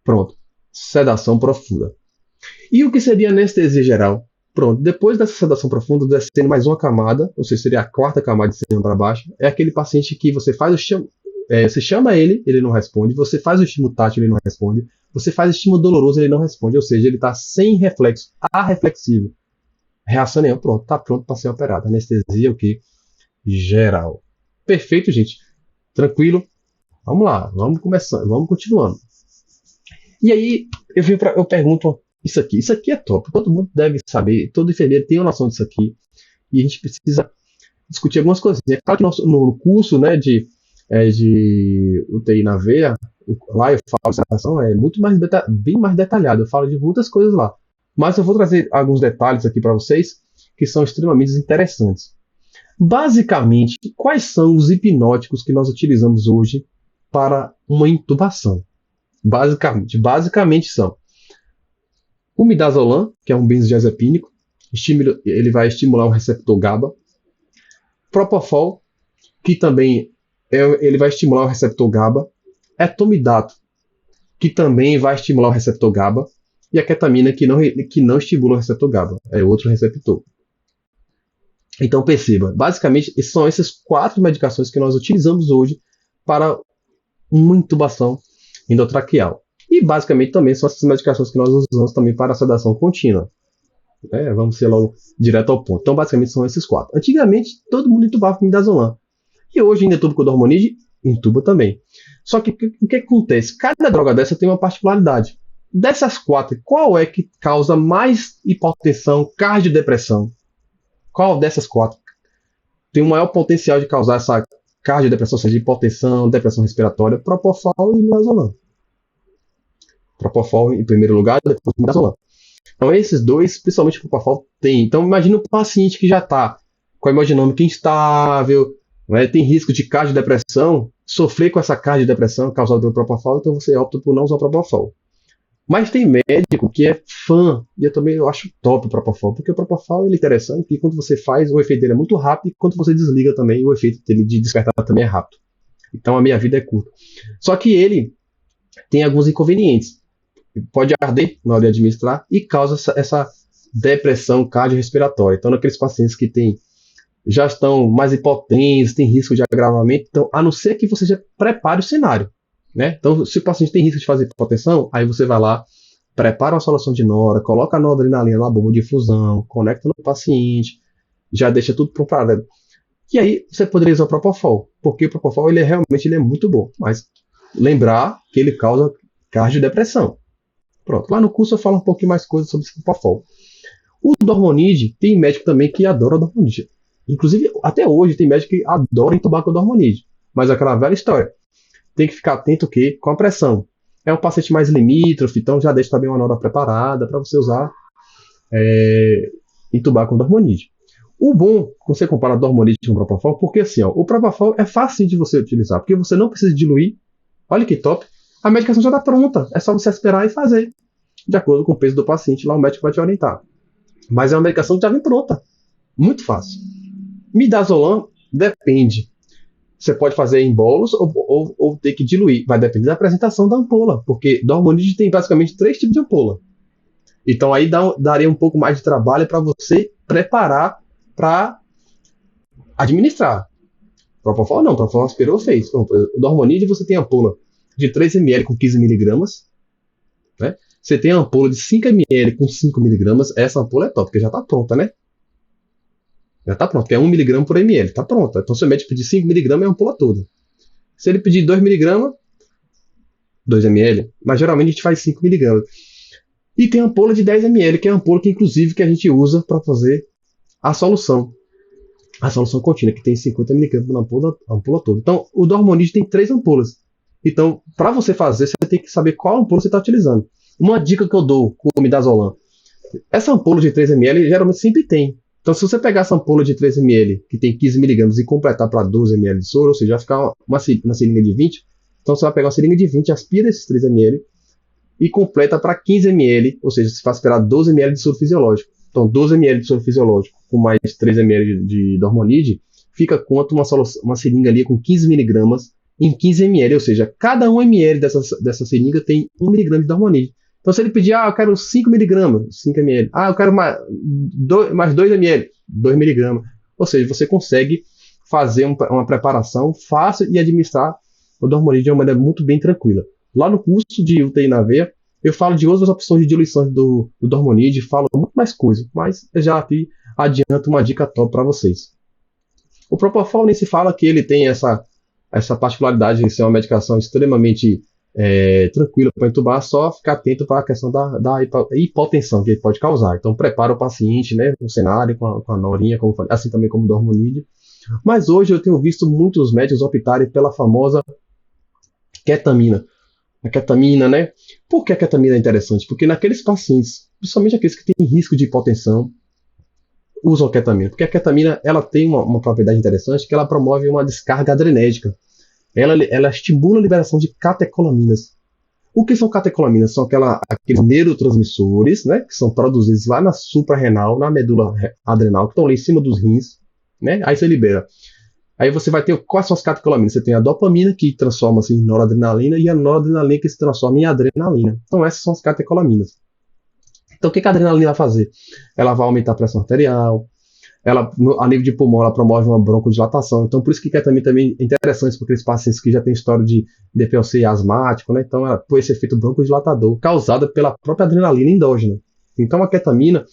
Pronto, sedação profunda. E o que seria anestesia geral? Pronto, depois dessa sedação profunda, descendo mais uma camada, ou seja, seria a 4ª camada de cima para baixo, é aquele paciente que você faz você chama ele não responde, você faz o estímulo tátil, ele não responde, você faz o estímulo doloroso, ele não responde, ou seja, ele está sem reflexo, arreflexivo. Reação nenhuma, pronto, está pronto para ser operado. Anestesia o que? Geral. Perfeito, gente. Tranquilo? Vamos lá, vamos começando, vamos continuando. E aí, eu pergunto isso aqui é top, todo mundo deve saber, todo enfermeiro tem uma noção disso aqui, e a gente precisa discutir algumas coisinhas. É claro que no curso, né, de UTI na veia, lá eu falo de sedação, é muito mais bem mais detalhado, eu falo de muitas coisas lá, mas eu vou trazer alguns detalhes aqui para vocês, que são extremamente interessantes. Basicamente, quais são os hipnóticos que nós utilizamos hoje para uma intubação? Basicamente são o midazolam, que é um benzodiazepínico, ele vai estimular o receptor GABA. Propofol, que também ele vai estimular o receptor GABA. Etomidato, que também vai estimular o receptor GABA. E a ketamina, que não estimula o receptor GABA, é outro receptor. Então perceba, basicamente são essas 4 medicações que nós utilizamos hoje para uma intubação endotraqueal. E basicamente também são essas medicações que nós usamos também para a sedação contínua. Vamos ser logo direto ao ponto. Então basicamente são esses 4. Antigamente todo mundo intubava com midazolam. E hoje ainda intuba com dormonide, intuba também. Só que o que acontece? Cada droga dessa tem uma particularidade. Dessas 4, qual é que causa mais hipotensão, cardiodepressão? Qual dessas 4 tem o maior potencial de causar essa cardiodepressão, ou seja, hipotensão, depressão respiratória? Propofol e midazolam. Propofol em primeiro lugar, depois midazolam. Então esses dois, principalmente o propofol, tem. Então imagina um paciente que já está com a hemodinâmica instável, né, tem risco de cardiodepressão, sofrer com essa carga de depressão causada pelo Propofol, então você opta por não usar o Propofol. Mas tem médico que é fã, e eu acho top o Propofol, porque o Propofol ele é interessante, que quando você faz, o efeito dele é muito rápido, e quando você desliga também, o efeito dele de despertar também é rápido. Então a minha vida é curta. Só que ele tem alguns inconvenientes. Pode arder na hora de administrar e causa essa depressão cardiorrespiratória. Então, naqueles pacientes que já estão mais hipotensas, tem risco de agravamento, então, a não ser que você já prepare o cenário. Né? Então, se o paciente tem risco de fazer hipotensão, aí você vai lá, prepara uma solução de nora, coloca a noradrenalina na bomba de infusão, conecta no paciente, já deixa tudo preparado. E aí você poderia usar o Propofol, porque o Propofol realmente é muito bom, mas lembrar que ele causa cardiodepressão. Pronto, lá no curso eu falo um pouquinho mais coisas sobre esse Propofol. O Dormonide, tem médico também que adora o Dormonide. Inclusive, até hoje tem médico que adora entubar com o Dormonide. Mas é aquela velha história. Tem que ficar atento que com a pressão. É um paciente mais limítrofe, então já deixa também uma nora preparada para você usar entubar com o Dormonide. O bom, quando você compara o Dormonide com o Propofol, porque assim, ó, o Propofol é fácil de você utilizar, porque você não precisa diluir. Olha que top. A medicação já está pronta, é só você esperar e fazer. De acordo com o peso do paciente, lá o médico vai te orientar. Mas é uma medicação que já vem pronta. Muito fácil. Midazolam depende. Você pode fazer em bolos ou ter que diluir. Vai depender da apresentação da ampola, porque Dormonide tem basicamente 3 tipos de ampola. Então aí daria um pouco mais de trabalho para você preparar para administrar. Propofol não, Propofol aspirou fez. O Dormonide você tem ampola de 3 ml com 15 mg, né? Você tem a ampola de 5 ml com 5 mg, essa ampola é top, porque já está pronta, né? Já está pronto, que é 1 mg por ml, está pronta. Então se o médico pedir 5 mg é a ampola toda. Se ele pedir 2 mg, 2 ml, mas geralmente a gente faz 5 mg. E tem a ampola de 10 ml, que é a ampola que inclusive que a gente usa para fazer a solução contínua, que tem 50 mg na ampola toda. Então o Dormonide tem 3 ampolas. Então, para você fazer, você tem que saber qual ampola você está utilizando. Uma dica que eu dou com o Midazolam. Essa ampola de 3 ml geralmente sempre tem. Então, se você pegar essa ampola de 3 ml, que tem 15 mg, e completar para 12 ml de soro, ou seja, vai ficar uma seringa de 20, então você vai pegar uma seringa de 20, aspira esses 3 ml e completa para 15 ml, ou seja, você vai esperar 12 ml de soro fisiológico. Então, 12 ml de soro fisiológico com mais 3 ml de Dormonide, fica quanto uma seringa ali com 15 mg em 15 ml, ou seja, cada 1 ml dessa seringa tem 1 mg de Dormonide. Então, se ele pedir, eu quero 5 mg, 5 ml. Eu quero mais 2 ml, 2 mg. Ou seja, você consegue fazer uma preparação fácil e administrar o Dormonide de uma maneira muito bem tranquila. Lá no curso de UTI na veia, eu falo de outras opções de diluição do Dormonide, falo muito mais coisa, mas eu já aqui adianto uma dica top para vocês. O Propofol nem se fala que ele tem essa particularidade de ser uma medicação extremamente tranquila para entubar, só ficar atento para a questão da hipotensão que ele pode causar. Então prepara o paciente, né, no cenário, com a norinha, como falei, assim também como o Dormonide. Mas hoje eu tenho visto muitos médicos optarem pela famosa ketamina. A ketamina, né? Por que a ketamina é interessante? Porque naqueles pacientes, principalmente aqueles que têm risco de hipotensão, usam a ketamina. Porque a ketamina ela tem uma propriedade interessante, que ela promove uma descarga adrenérgica. Ela estimula a liberação de catecolaminas. O que são catecolaminas? São aqueles neurotransmissores, né, que são produzidos lá na suprarrenal, na medula adrenal, que estão lá em cima dos rins, né? Aí você libera. Aí você vai ter quais são as catecolaminas? Você tem a dopamina, que transforma-se em noradrenalina, e a noradrenalina, que se transforma em adrenalina. Então essas são as catecolaminas. Então o que a adrenalina vai fazer? Ela vai aumentar a pressão arterial, a nível de pulmão, ela promove uma broncodilatação. Então, por isso que ketamina também é interessante para aqueles pacientes que já têm história de DPLC asmático, né? Então, ela tem esse efeito broncodilatador causado pela própria adrenalina endógena. Então, a ketamina,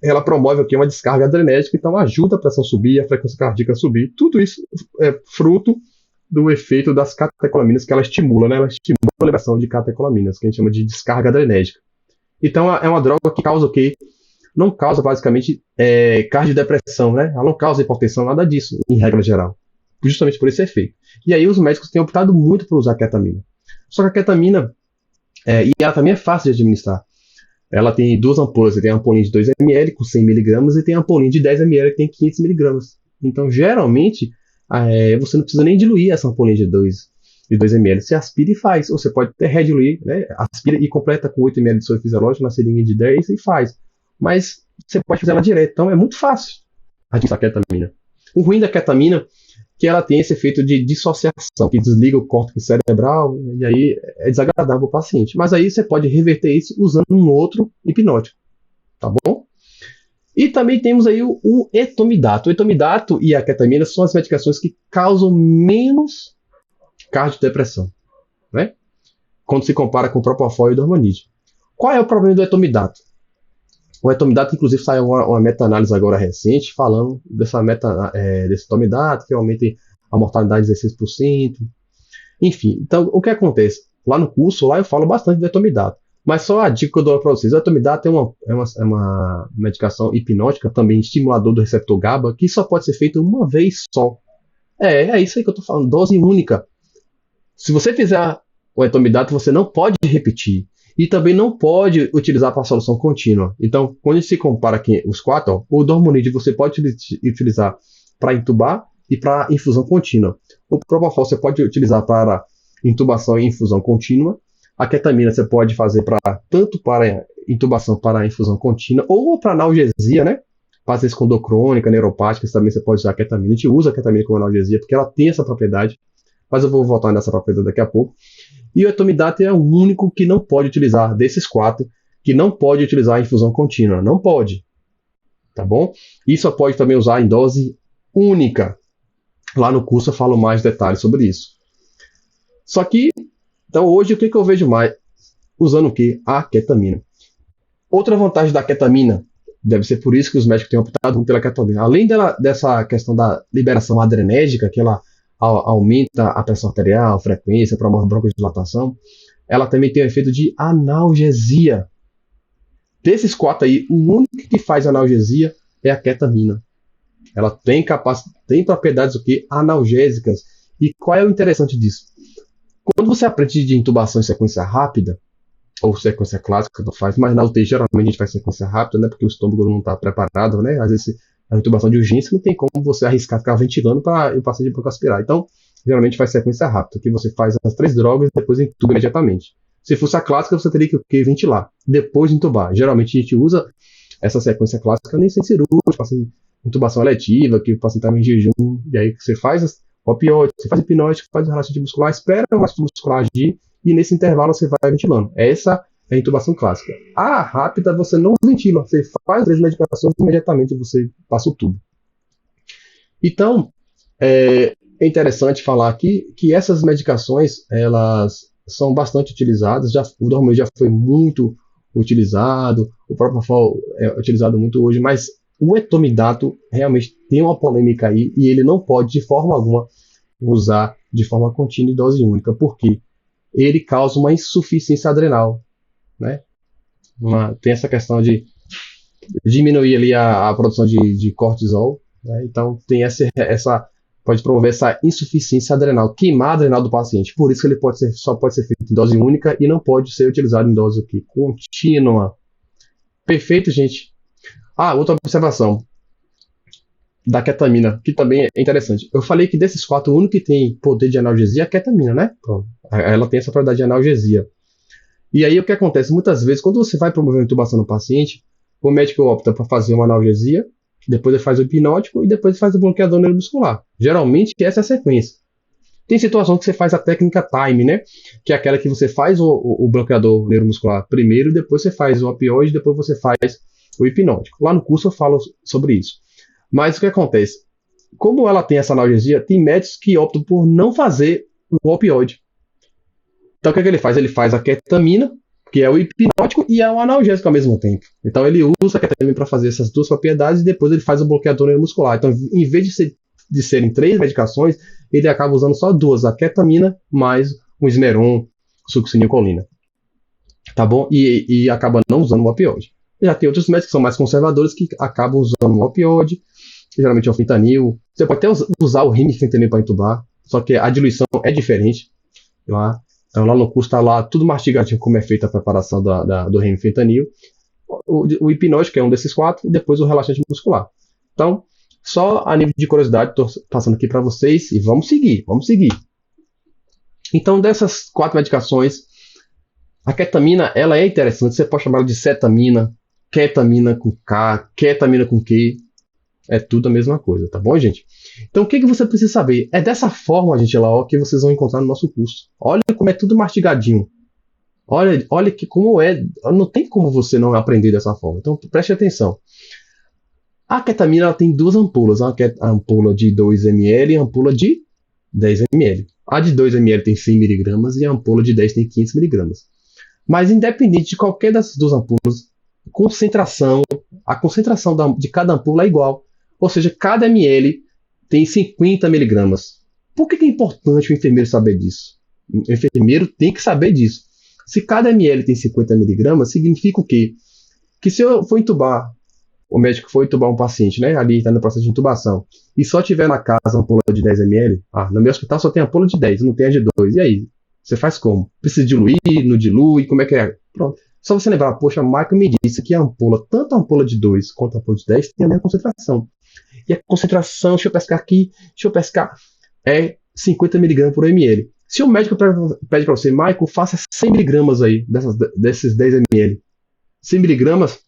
ela promove aqui uma descarga adrenérgica, então ajuda a pressão subir, a frequência cardíaca subir. Tudo isso é fruto do efeito das catecolaminas que ela estimula, né? Ela estimula a liberação de catecolaminas, que a gente chama de descarga adrenérgica. Então, é uma droga que causa o quê? Não causa basicamente cardiodepressão, né? Ela não causa hipotensão, nada disso, em regra geral. Justamente por esse efeito. E aí os médicos têm optado muito por usar a ketamina. Só que a ketamina, e ela também é fácil de administrar. Ela tem 2 ampolas, você tem a ampolinha de 2 ml com 100 mg e tem a ampolinha de 10 ml que tem 500 mg. Então, geralmente, você não precisa nem diluir essa ampolinha de 2 ml. Você aspira e faz. Ou você pode até rediluir, né? Aspira e completa com 8 ml de soro fisiológico na seringa de 10 e faz. Mas você pode fazer ela direto. Então é muito fácil a ketamina. O ruim da ketamina é que ela tem esse efeito de dissociação, que desliga o córtex cerebral, e aí é desagradável para o paciente. Mas aí você pode reverter isso usando um outro hipnótico, tá bom? E também temos aí o etomidato. O etomidato e a ketamina são as medicações que causam menos cardiodepressão, né? Quando se compara com o Propofol e o Dormanid. Qual é o problema do etomidato? O etomidato, inclusive, saiu uma meta-análise agora recente falando desse etomidato, que aumenta a mortalidade em 16%. Enfim, então, o que acontece? Lá no curso, lá eu falo bastante do etomidato. Mas só a dica que eu dou para vocês. O etomidato é uma medicação hipnótica, também estimulador do receptor GABA, que só pode ser feito uma vez só. É isso aí que eu estou falando, dose única. Se você fizer o etomidato, você não pode repetir. E também não pode utilizar para solução contínua. Então, quando a gente se compara aqui os quatro, ó, o Dormonide você pode utilizar para intubar e para infusão contínua. O Propofol você pode utilizar para intubação e infusão contínua. A ketamina você pode fazer tanto para intubação para infusão contínua ou para analgesia, né? Pacientes com dor crônica, neuropática, também você pode usar a ketamina. A gente usa a ketamina como analgesia porque ela tem essa propriedade. Mas eu vou voltar nessa propriedade daqui a pouco. E o etomidato é o único que não pode utilizar, desses quatro, que não pode utilizar a infusão contínua. Não pode. Tá bom? E só pode também usar em dose única. Lá no curso eu falo mais detalhes sobre isso. Só que, então hoje o que eu vejo mais? Usando o que? A ketamina. Outra vantagem da ketamina, deve ser por isso que os médicos têm optado pela ketamina. Além dessa questão da liberação adrenérgica, que ela aumenta a pressão arterial, a frequência, promove broncodilatação, ela também tem o efeito de analgesia. Desses quatro aí, o único que faz analgesia é a ketamina. Ela tem propriedades analgésicas. E qual é o interessante disso? Quando você aprende de intubação em sequência rápida, ou sequência clássica, não faz, mas na UTI geralmente a gente faz sequência rápida, né, porque o estômago não está preparado, né? Às vezes a intubação de urgência não tem como você arriscar ficar ventilando para o paciente broncoaspirar. Então, geralmente faz sequência rápida, que você faz as 3 drogas e depois intuba imediatamente. Se fosse a clássica, você teria que ventilar, depois de intubar. Geralmente a gente usa essa sequência clássica nem sem cirúrgico, intubação eletiva, que o paciente está em jejum, e aí você faz opioide, você faz hipnótico, faz o relaxante muscular, espera o relaxante muscular agir, e nesse intervalo você vai ventilando. Essa é a intubação clássica. A rápida você não ventila, você faz 3 medicações e imediatamente você passa o tubo. Então, é interessante falar aqui que essas medicações, elas são bastante utilizadas, o Dormonide já foi muito utilizado, o Propofol é utilizado muito hoje, mas o etomidato realmente tem uma polêmica aí e ele não pode de forma alguma usar de forma contínua e dose única, porque ele causa uma insuficiência adrenal, né? Tem essa questão de diminuir ali a produção de cortisol, né? Então tem pode promover essa insuficiência adrenal, queimar adrenal do paciente. Por isso que ele só pode ser feito em dose única e não pode ser utilizado em dose contínua. Perfeito, gente? Outra observação da ketamina, que também é interessante. Eu falei que desses 4, o único que tem poder de analgesia é a ketamina, né? Pronto. Ela tem essa propriedade de analgesia. E aí o que acontece? Muitas vezes, quando você vai promover uma intubação no paciente, o médico opta por fazer uma analgesia, depois ele faz o hipnótico e depois ele faz o bloqueador neuromuscular. Geralmente essa é a sequência. Tem situação que você faz a técnica time, né? Que é aquela que você faz o bloqueador neuromuscular primeiro, depois você faz o opioide, depois você faz o hipnótico. Lá no curso eu falo sobre isso. Mas o que acontece? Como ela tem essa analgesia, tem médicos que optam por não fazer o opioide. Então o que ele faz? Ele faz a ketamina, que é o hipnótico, e é o analgésico ao mesmo tempo. Então ele usa a ketamina para fazer essas 2 propriedades e depois ele faz o bloqueador neuromuscular. Então, em vez de serem 3 medicações, ele acaba usando só 2, a ketamina mais o esmeron, succinilcolina. Tá bom? E acaba não usando o opioide. Já tem outros médicos que são mais conservadores que acabam usando o opioide, geralmente é o fentanil. Você pode até usar o remifentanil para intubar, só que a diluição é diferente. Então lá no curso está lá tudo mastigadinho como é feita a preparação do remifentanil. O hipnótico é um desses 4 e depois o relaxante muscular. Então, Só a nível de curiosidade, estou passando aqui para vocês e vamos seguir, vamos seguir. Então, dessas 4 medicações, a ketamina, ela é interessante. Você pode chamar ela de cetamina, ketamina com K, ketamina com Q. É tudo a mesma coisa, tá bom, gente? Então, o que você precisa saber? É dessa forma, gente, lá, ó, que vocês vão encontrar no nosso curso. Olha como é tudo mastigadinho. Olha que como é. Não tem como você não aprender dessa forma. Então, preste atenção. A ketamina ela tem 2 ampolas. A ampula de 2 ml e a ampula de 10 ml. A de 2 ml tem 100 mg e a ampola de 10 tem 500 mg. Mas independente de qualquer dessas 2 ampolas, a concentração de cada ampula é igual. Ou seja, cada ml tem 50 miligramas. Por que é importante o enfermeiro saber disso? O enfermeiro tem que saber disso. Se cada ml tem 50 miligramas, significa o quê? Que se eu for intubar, o médico for intubar um paciente, né, ali está no processo de intubação, e só tiver na casa uma ampola de 10 ml, no meu hospital só tem ampola de 10, não tem a de 2. E aí? Você faz como? Precisa diluir, não dilui, como é que é? Pronto. Só você lembrar, poxa, o Michael me disse que a ampola, tanto a ampola de 2 quanto a ampola de 10, tem a mesma concentração. E a concentração, deixa eu pescar aqui, é 50 mg por ml. Se o médico pede para você, Michael, faça 100 miligramas aí, desses 10 ml. 100 miligramas,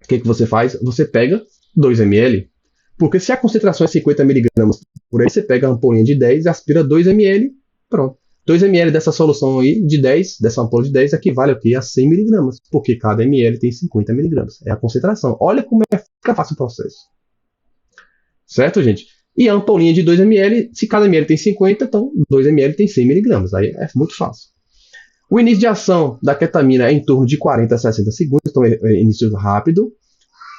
o que você faz? Você pega 2 ml. Porque se a concentração é 50 miligramas por aí, você pega a ampolinha de 10 e aspira 2 ml, pronto. 2 ml dessa solução aí, de 10, dessa ampola de 10, equivale ao quê? A 100 miligramas. Porque cada ml tem 50 miligramas. É a concentração. Olha como fica fácil o processo. Certo, gente? E a ampolinha de 2 ml, se cada ml tem 50, então 2 ml tem 100 miligramas. Aí é muito fácil. O início de ação da ketamina é em torno de 40 a 60 segundos, então é início rápido.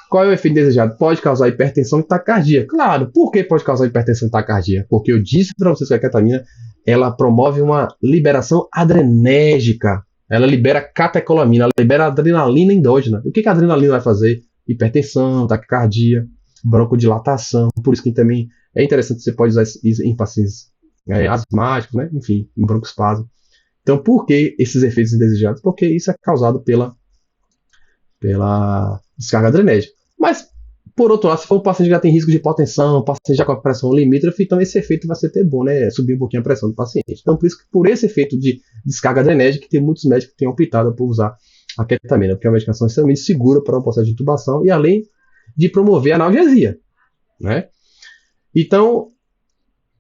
Qual é o efeito desejado? Pode causar hipertensão e taquicardia. Claro, por que pode causar hipertensão e taquicardia? Porque eu disse para vocês que a ketamina ela promove uma liberação adrenérgica. Ela libera catecolamina, ela libera adrenalina endógena. O que a adrenalina vai fazer? Hipertensão, taquicardia, broncodilatação. Por isso que também é interessante, você pode usar isso em pacientes asmáticos, né? Enfim, em broncoespasmo. Então, por que esses efeitos indesejados? Porque isso é causado pela descarga adrenérgica. Mas, por outro lado, se for um paciente que já tem risco de hipotensão, um paciente já com a pressão limítrofe, então esse efeito vai ser até bom, né? Subir um pouquinho a pressão do paciente. Então, por isso que por esse efeito de descarga adrenérgica, que tem muitos médicos que têm optado por usar a ketamina, porque é uma medicação extremamente segura para um processo de intubação e além de promover a analgesia, né? Então,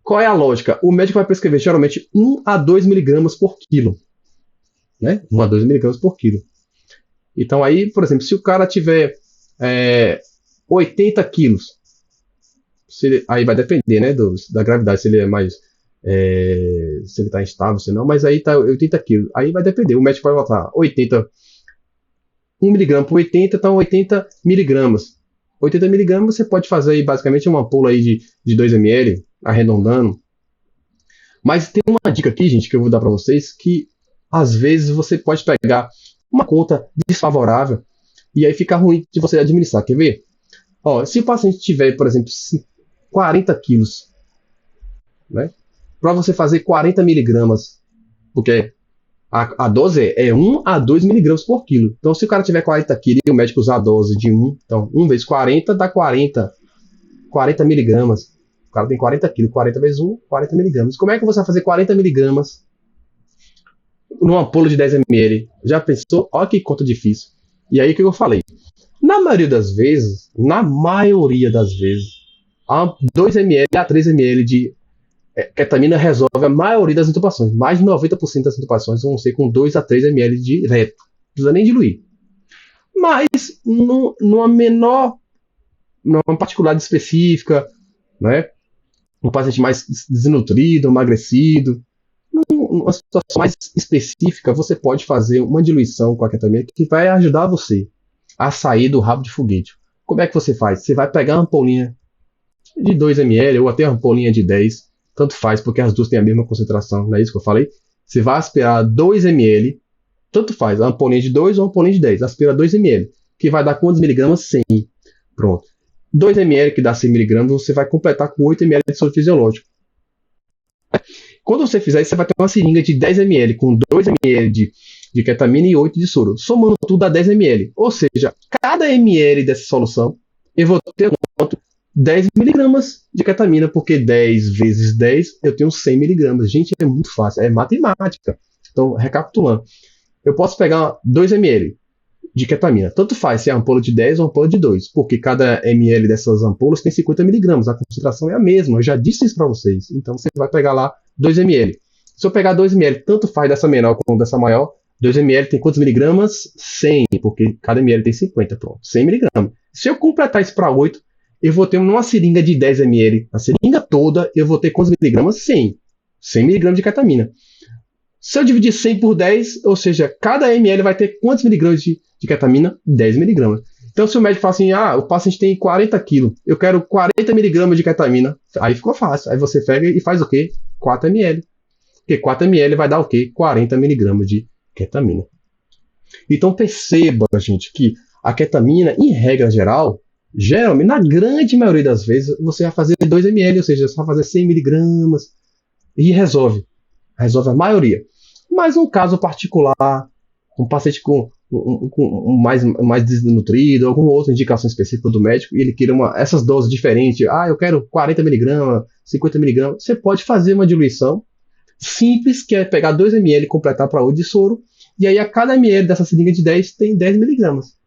qual é a lógica? O médico vai prescrever geralmente 1 a 2 miligramas por quilo, né? 1 a 2 miligramas por quilo. Então aí, por exemplo, se o cara tiver 80 quilos, aí vai depender, né, da gravidade, se ele é mais, se ele está instável, se não, mas aí está 80 quilos, aí vai depender, o médico vai botar 1 miligrama por 80, então 80 miligramas. 80 miligramas você pode fazer aí basicamente uma ampola aí de 2 ml, arredondando. Mas tem uma dica aqui, gente, que eu vou dar para vocês, que às vezes você pode pegar uma conta desfavorável e aí fica ruim de você administrar. Quer ver? Ó, se o paciente tiver, por exemplo, 40 quilos, né, para você fazer 40 miligramas, porque a dose é 1 a 2 miligramas por quilo. Então, se o cara tiver 40 quilos e o médico usar a dose de 1, então 1 vezes 40 dá 40 miligramas. O cara tem 40 quilos, 40 vezes 1, 40 miligramas. Como é que você vai fazer 40 miligramas numa ampola de 10 ml? Já pensou? Olha que conta difícil. E aí o que eu falei? Na maioria das vezes, a 2 ml a 3 ml de ketamina resolve a maioria das intubações. Mais de 90% das intubações vão ser com 2 a 3 ml direto. Não precisa nem diluir. Mas, numa particularidade específica, né? Um paciente mais desnutrido, emagrecido, numa situação mais específica, você pode fazer uma diluição com a ketamina que vai ajudar você a sair do rabo de foguete. Como é que você faz? Você vai pegar uma ampolinha de 2 ml ou até uma ampolinha de 10, tanto faz, porque as duas têm a mesma concentração, não é isso que eu falei? Você vai aspirar 2 ml, tanto faz, uma ampolinha de 2 ou uma ampolinha de 10, aspira 2 ml, que vai dar quantos miligramas? 100. Pronto. 2 ml que dá 100 miligramas, você vai completar com 8 ml de soro fisiológico. Quando você fizer isso, você vai ter uma seringa de 10 ml com 2 ml de ketamina e 8 de soro. Somando tudo dá 10 ml. Ou seja, cada ml dessa solução, eu vou ter quanto? 10 miligramas de ketamina, porque 10 vezes 10 eu tenho 100 miligramas. Gente, é muito fácil, é matemática. Então, recapitulando, eu posso pegar 2 ml de ketamina. Tanto faz se é ampola de 10 ou ampola de 2, porque cada ml dessas ampolas tem 50 miligramas. A concentração é a mesma, eu já disse isso para vocês. Então, você vai pegar lá 2 ml. Se eu pegar 2 ml, tanto faz dessa menor como dessa maior, 2 ml tem quantos miligramas? 100, porque cada ml tem 50, pronto, 100 miligramas. Se eu completar isso para 8, eu vou ter numa seringa de 10 ml, na seringa toda, eu vou ter quantos miligramas? 100. 100 miligramas de ketamina. Se eu dividir 100 por 10, ou seja, cada ml vai ter quantos miligramas de ketamina? 10 miligramas. Então, se o médico fala assim, o paciente tem 40 quilos, eu quero 40 miligramas de ketamina, aí ficou fácil. Aí você pega e faz o quê? 4 ml. Porque 4 ml vai dar o quê? 40 miligramas de ketamina. Então, perceba, gente, que a ketamina, em regra geral, geralmente, na grande maioria das vezes, você vai fazer 2 ml, ou seja, você vai fazer 100 miligramas e resolve a maioria. Mas um caso particular, um paciente com mais desnutrido, alguma outra indicação específica do médico, e ele queira essas doses diferentes, eu quero 40 miligramas, 50 miligramas, você pode fazer uma diluição simples, que é pegar 2 ml e completar para 8 de soro, e aí a cada ml dessa seringa de 10 tem 10 miligramas.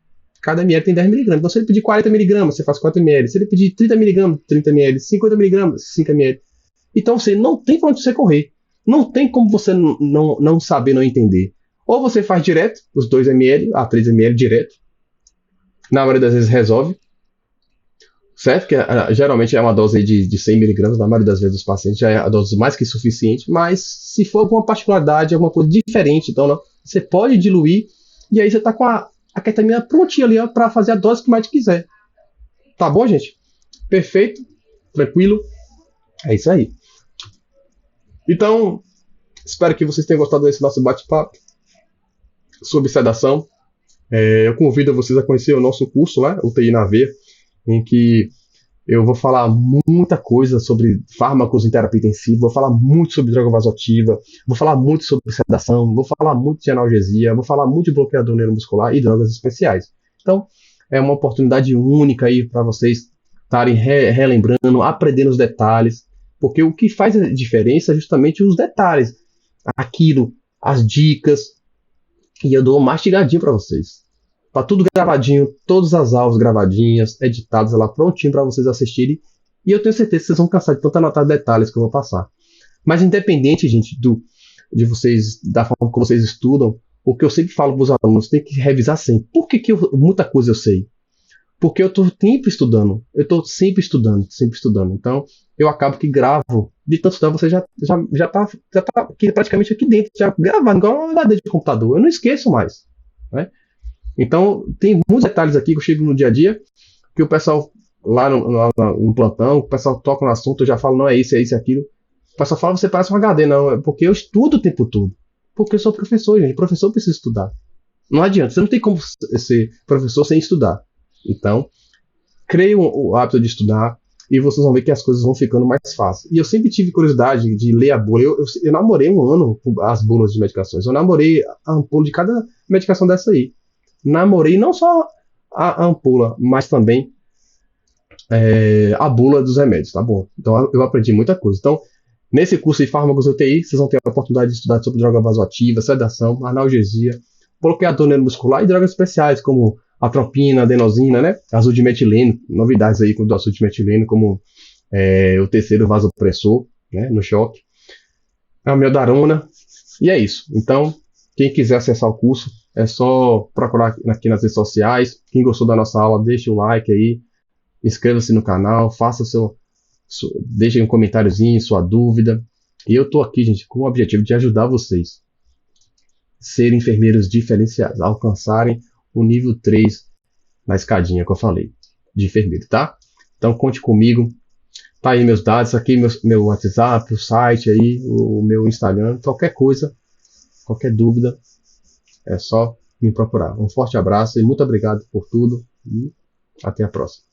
Cada ml tem 10 miligramas. Então, se ele pedir 40 miligramas, você faz 4 ml. Se ele pedir 30 miligramas, 30 ml. 50 miligramas, 5 ml. Então, você não tem para onde você correr. Não tem como você não saber, não entender. Ou você faz direto, os 2 ml, 3 ml direto. Na maioria das vezes resolve. Certo? Que geralmente é uma dose de 100 miligramas. Na maioria das vezes dos pacientes já é a dose mais que suficiente. Mas se for alguma particularidade, alguma coisa diferente, então você pode diluir. E aí você está com a ketamina prontinha ali para fazer a dose que o médico quiser. Tá bom, gente? Perfeito? Tranquilo? É isso aí. Então, espero que vocês tenham gostado desse nosso bate-papo sobre sedação. Eu convido vocês a conhecer o nosso curso, né, UTI na Veia, em que eu vou falar muita coisa sobre fármacos em terapia intensiva, vou falar muito sobre droga vasoativa, vou falar muito sobre sedação, vou falar muito de analgesia, vou falar muito de bloqueador neuromuscular e drogas especiais. Então, é uma oportunidade única aí para vocês estarem relembrando, aprendendo os detalhes, porque o que faz a diferença é justamente os detalhes, aquilo, as dicas, e eu dou uma mastigadinho para vocês. Tá tudo gravadinho, todas as aulas gravadinhas, editadas lá prontinho para vocês assistirem. E eu tenho certeza que vocês vão cansar de tanto anotar detalhes que eu vou passar. Mas independente, gente, de vocês, da forma que vocês estudam, o que eu sempre falo para os alunos, tem que revisar sempre. Por que muita coisa eu sei? Porque eu estou sempre estudando. Eu estou sempre estudando, sempre estudando. Então, eu acabo que gravo. De tanto estudar, você já tá aqui, praticamente aqui dentro, já gravando, igual uma HD de computador. Eu não esqueço mais, né? Então, tem muitos detalhes aqui que eu chego no dia a dia, que o pessoal lá no plantão, o pessoal toca no assunto, eu já falo, não é isso, é isso, é aquilo. O pessoal fala, você parece um HD, não, é porque eu estudo o tempo todo. Porque eu sou professor, gente, professor precisa estudar. Não adianta, você não tem como ser professor sem estudar. Então, creio o hábito de estudar e vocês vão ver que as coisas vão ficando mais fáceis. E eu sempre tive curiosidade de ler a bula. Eu namorei um ano com as bulas de medicações. Eu namorei a ampola de cada medicação dessa aí. Namorei não só a ampola, mas também a bula dos remédios, tá bom? Então eu aprendi muita coisa. Então, nesse curso de fármacos UTI, vocês vão ter a oportunidade de estudar sobre droga vasoativa, sedação, analgesia, bloqueador neuromuscular e drogas especiais, como atropina, adenosina, né? Azul de metileno, novidades aí do azul de metileno, como o terceiro vasopressor, né? No choque, a amiodarona, e é isso. Então, quem quiser acessar o curso, é só procurar aqui nas redes sociais. Quem gostou da nossa aula, deixe o like aí, inscreva-se no canal, deixe um comentáriozinho, sua dúvida. E eu tô aqui, gente, com o objetivo de ajudar vocês a serem enfermeiros diferenciados, a alcançarem o nível 3 na escadinha que eu falei, de enfermeiro, tá? Então conte comigo. Tá aí meus dados, aqui meu WhatsApp, o site aí, o meu Instagram, qualquer coisa, qualquer dúvida, é só me procurar. Um forte abraço e muito obrigado por tudo e até a próxima.